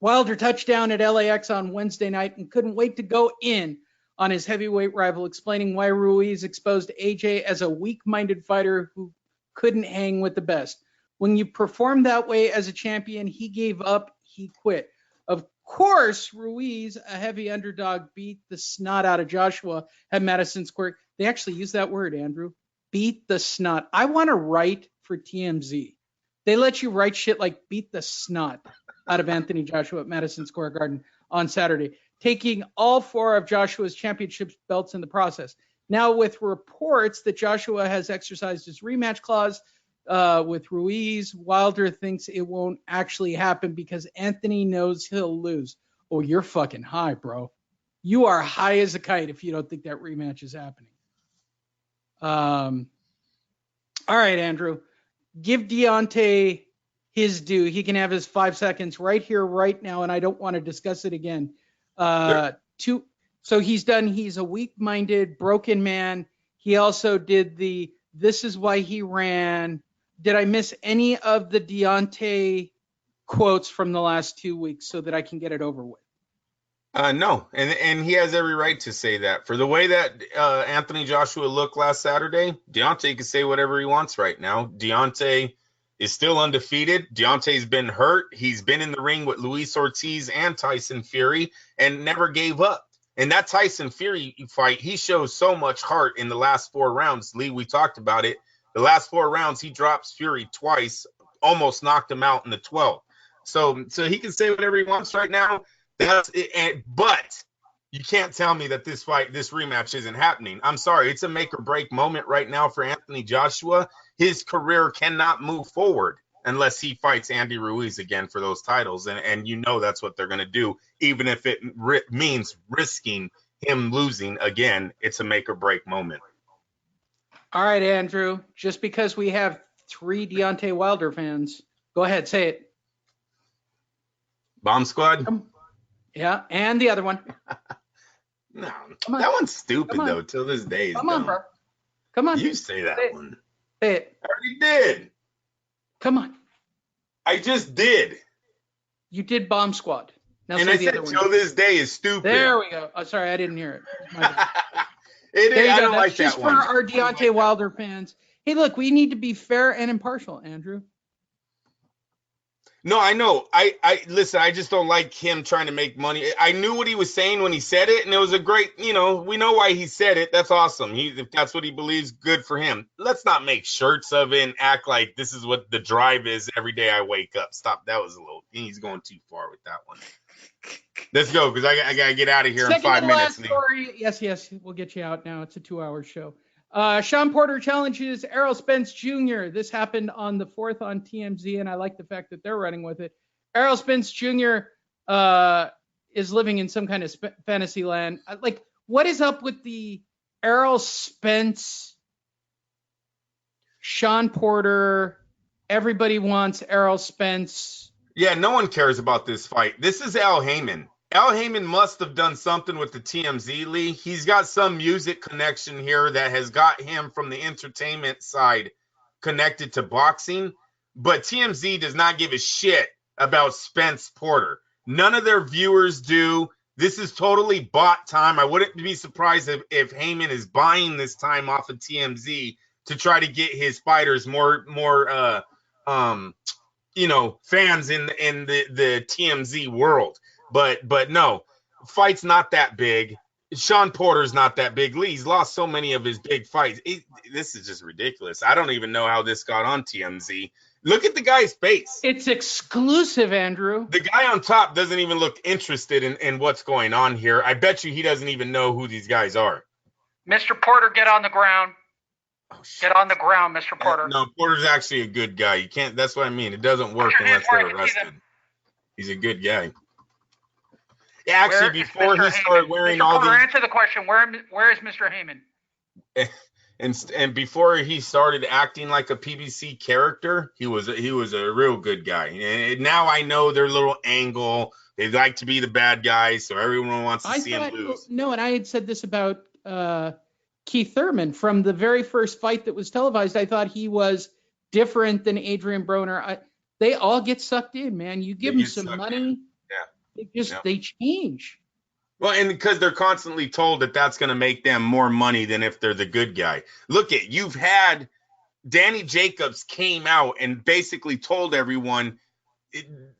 Wilder touched down at LAX on Wednesday night and couldn't wait to go in on his heavyweight rival, explaining why Ruiz exposed AJ as a weak-minded fighter who couldn't hang with the best. When you perform that way as a champion, he gave up, he quit. Of course, Ruiz, a heavy underdog, beat the snot out of Joshua at Madison Square. They actually use that word, Andrew. Beat the snot. I want to write for TMZ. They let you write shit like beat the snot out of Anthony Joshua at Madison Square Garden on Saturday, taking all 4 of Joshua's championship belts in the process. Now, with reports that Joshua has exercised his rematch clause, with Ruiz. Wilder thinks it won't actually happen because Anthony knows he'll lose. Oh, you're fucking high, bro. You are high as a kite if you don't think that rematch is happening. All right, Andrew. Give Deontay his due. He can have his 5 seconds right here, right now, and I don't want to discuss it again. So he's done. He's a weak-minded, broken man. He also did this is why he ran. Did I miss any of the Deontay quotes from the last 2 weeks so that I can get it over with? No, and he has every right to say that. For the way that Anthony Joshua looked last Saturday, Deontay can say whatever he wants right now. Deontay is still undefeated. Deontay's been hurt. He's been in the ring with Luis Ortiz and Tyson Fury and never gave up. And that Tyson Fury fight, he shows so much heart in the last 4 rounds. Lee, we talked about it. The last 4 rounds, he drops Fury twice, almost knocked him out in the 12th. So he can say whatever he wants right now. That's it, but you can't tell me that this rematch isn't happening. I'm sorry. It's a make or break moment right now for Anthony Joshua. His career cannot move forward unless he fights Andy Ruiz again for those titles. And you know that's what they're going to do, even if it means risking him losing again. It's a make or break moment. All right, Andrew. Just because we have 3 Deontay Wilder fans, go ahead, say it. Bomb Squad? Yeah, and the other one. No, that one's stupid, though, till this day. Come on, bro. Come on. You say that one. Say it. I already did. Come on. I just did. You did Bomb Squad. Now and I said till this day is stupid. There we go. Oh, sorry, I didn't hear it. I don't like that just one. For our Deontay Wilder fans. Hey, look, we need to be fair and impartial, Andrew. No, I know. I listen, I just don't like him trying to make money. I knew what he was saying when he said it, and it was a great, we know why he said it. That's awesome. If that's what he believes, good for him. Let's not make shirts of it and act like this is what the drive is every day I wake up. Stop. That was he's going too far with that one. Let's go, because I got to get out of here in 5 minutes. Story. Yes, we'll get you out now. It's a 2-hour show. Sean Porter challenges Errol Spence Jr. This happened on the 4th on TMZ, and I like the fact that they're running with it. Errol Spence Jr. Is living in some kind of fantasy land. Like, what is up with the Errol Spence, Sean Porter? Everybody wants Errol Spence. Yeah, no one cares about this fight. This is Al Heyman. Al Heyman must have done something with the TMZ, Lee. He's got some music connection here that has got him from the entertainment side connected to boxing. But TMZ does not give a shit about Spence Porter. None of their viewers do. This is totally bought time. I wouldn't be surprised if Heyman is buying this time off of TMZ to try to get his fighters more fans in the TMZ world. But no, fight's not that big. Sean Porter's not that big. Lee's lost so many of his big fights. This is just ridiculous. I don't even know how this got on TMZ. Look at the guy's face. It's exclusive, Andrew. The guy on top doesn't even look interested in what's going on here. I bet you he doesn't even know who these guys are. Mr. Porter, get on the ground. Oh, get on the ground, Mr. Porter. No, Porter's actually a good guy. You can't. That's what I mean. It doesn't work unless they're arrested. He's a good guy. Yeah, actually, before he started wearing all these... Answer the question. Where is Mr. Heyman? And before he started acting like a PBC character, he was a real good guy. And now I know their little angle. They like to be the bad guys, so everyone wants to see him lose. No, and I had said this about Keith Thurman from the very first fight that was televised. I thought he was different than Adrian Broner. They all get sucked in, man. You give them some money. They change. Well, and because they're constantly told that that's going to make them more money than if they're the good guy. Look at, you've had Danny Jacobs came out and basically told everyone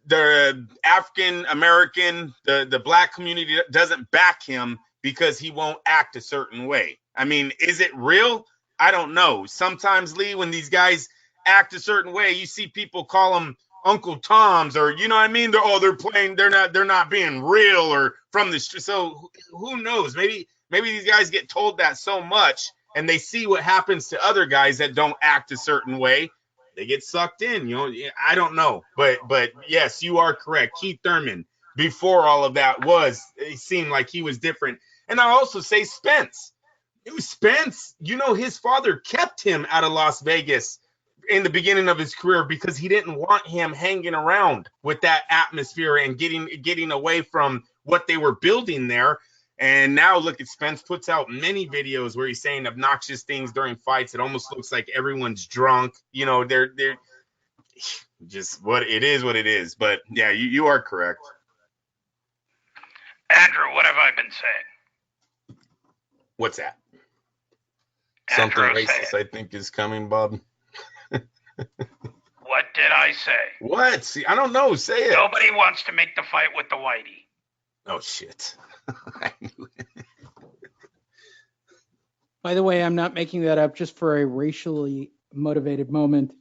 the African American, the black community doesn't back him because he won't act a certain way. I mean, is it real? I don't know. Sometimes, Lee, when these guys act a certain way, you see people call them Uncle Tom's, or you know what I mean? They're playing, they're not being real or from the street. So who knows? Maybe these guys get told that so much and they see what happens to other guys that don't act a certain way They get sucked in. I don't know. But yes, you are correct. Keith Thurman, before all of that it seemed like he was different. And I also say Spence. Spence, his father kept him out of Las Vegas in the beginning of his career because he didn't want him hanging around with that atmosphere and getting away from what they were building there. And now look at Spence puts out many videos where he's saying obnoxious things during fights. It almost looks like everyone's drunk. They're just what it is. But yeah, you are correct. Andrew, what have I been saying? What's that? Andrew, something racist, I think, is coming, Bob. What did I say? What? See, I don't know. Say it. Nobody wants to make the fight with the Whitey. Oh, shit. By the way, I'm not making that up just for a racially motivated moment.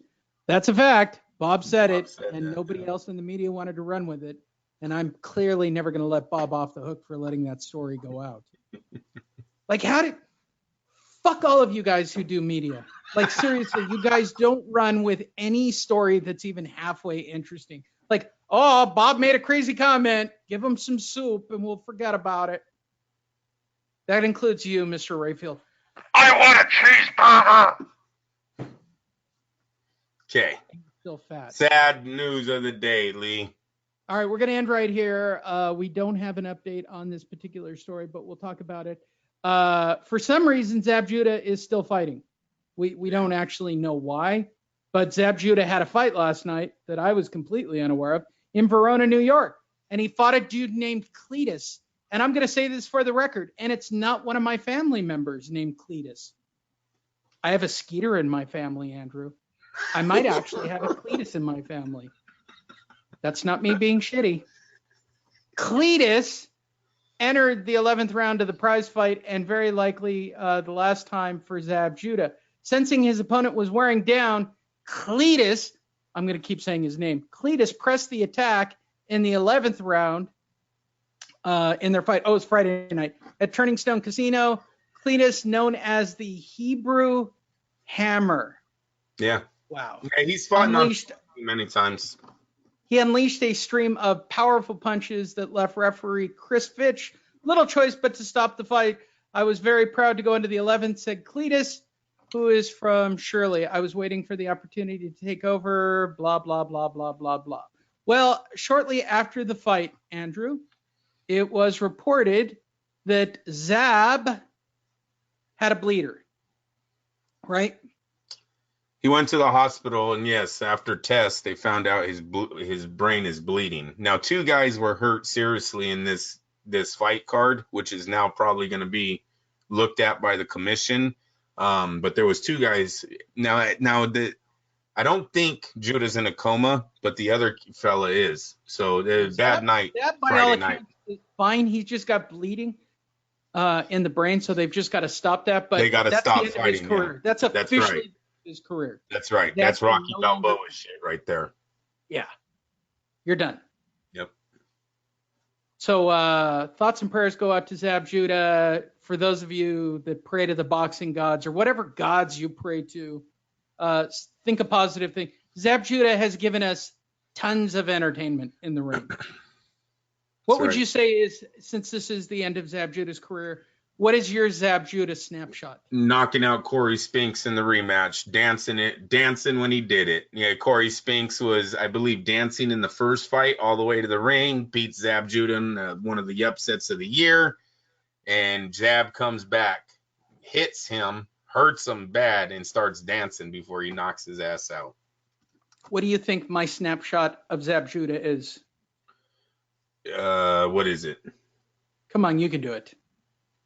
That's a fact. Bob said it, and nobody else in the media wanted to run with it. And I'm clearly never going to let Bob off the hook for letting that story go out. Like, fuck all of you guys who do media. Like, seriously, you guys don't run with any story that's even halfway interesting. Like, oh, Bob made a crazy comment. Give him some soup and we'll forget about it. That includes you, Mr. Rayfield. I want a cheeseburger. Okay. Still fat. Sad news of the day, Lee. All right, we're going to end right here. We don't have an update on this particular story, but we'll talk about it. For some reason, Zab Judah is still fighting. We don't actually know why, but Zab Judah had a fight last night that I was completely unaware of in Verona, New York, and he fought a dude named Cletus. And I'm going to say this for the record, and it's not one of my family members named Cletus. I have a Skeeter in my family, Andrew. I might actually have a Cletus in my family. That's not me being shitty. Cletus entered the 11th round of the prize fight and very likely the last time for Zab Judah. Sensing his opponent was wearing down, Cletus, I'm going to keep saying his name, Cletus pressed the attack in the 11th round in their fight. Oh, it's Friday night at Turning Stone Casino. Cletus, known as the Hebrew Hammer. Yeah. Wow. Yeah, he's fought many times. He unleashed a stream of powerful punches that left referee Chris Fitch little choice but to stop the fight. I was very proud to go into the 11th, said Cletus, who is from Shirley. I was waiting for the opportunity to take over, blah, blah, blah, blah, blah, blah. Well, shortly after the fight, Andrew, it was reported that Zab had a bleeder, right? He went to the hospital, and yes, after tests, they found out his brain is bleeding. Now, 2 guys were hurt seriously in this fight card, which is now probably going to be looked at by the commission. But there was 2 guys. Now I don't think Judah's in a coma, but the other fella is. So it was bad night. That by all accounts is fine. He's just got bleeding in the brain, so they've just got to stop that. But they got to stop fighting. His career. Yeah. That's officially right. His career. That's right. That's Rocky Balboa shit right there. Yeah. You're done. Yep. So thoughts and prayers go out to Zab Judah. For those of you that pray to the boxing gods or whatever gods you pray to, think a positive thing. Zab Judah has given us tons of entertainment in the ring. What would you say is, since this is the end of Zab Judah's career, what is your Zab Judah snapshot? Knocking out Corey Spinks in the rematch, dancing when he did it. Yeah, Corey Spinks was, I believe, dancing in the first fight all the way to the ring, beats Zab Judah in one of the upsets of the year, and Zab comes back, hits him, hurts him bad, and starts dancing before he knocks his ass out. What do you think my snapshot of Zab Judah is? What is it? Come on, you can do it.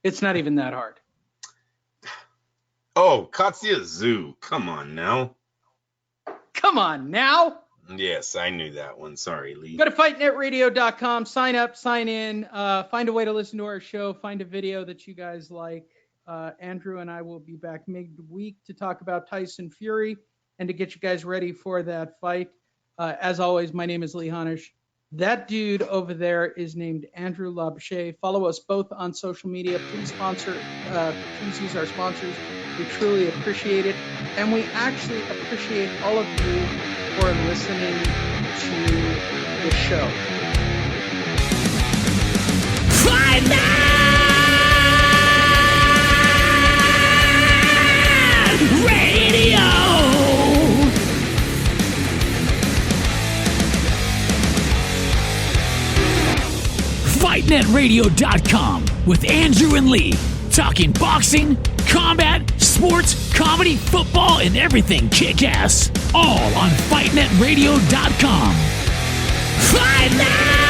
It's not even that hard. Oh, Katsuya Zoo. Come on now. Come on now. Yes, I knew that one. Sorry, Lee. Go to fightnetradio.com, sign up, sign in, find a way to listen to our show, find a video that you guys like. Andrew and I will be back midweek to talk about Tyson Fury and to get you guys ready for that fight. As always, my name is Lee Honish. That dude over there is named Andrew Labouche. Follow us both on social media. Please use our sponsors. We truly appreciate it. And we actually appreciate all of you for listening to the show. Fight Net Radio! FightNetRadio.com with Andrew and Lee. Talking boxing, combat, sports, comedy, football, and everything kick-ass. All on FightNetRadio.com. Fight Net!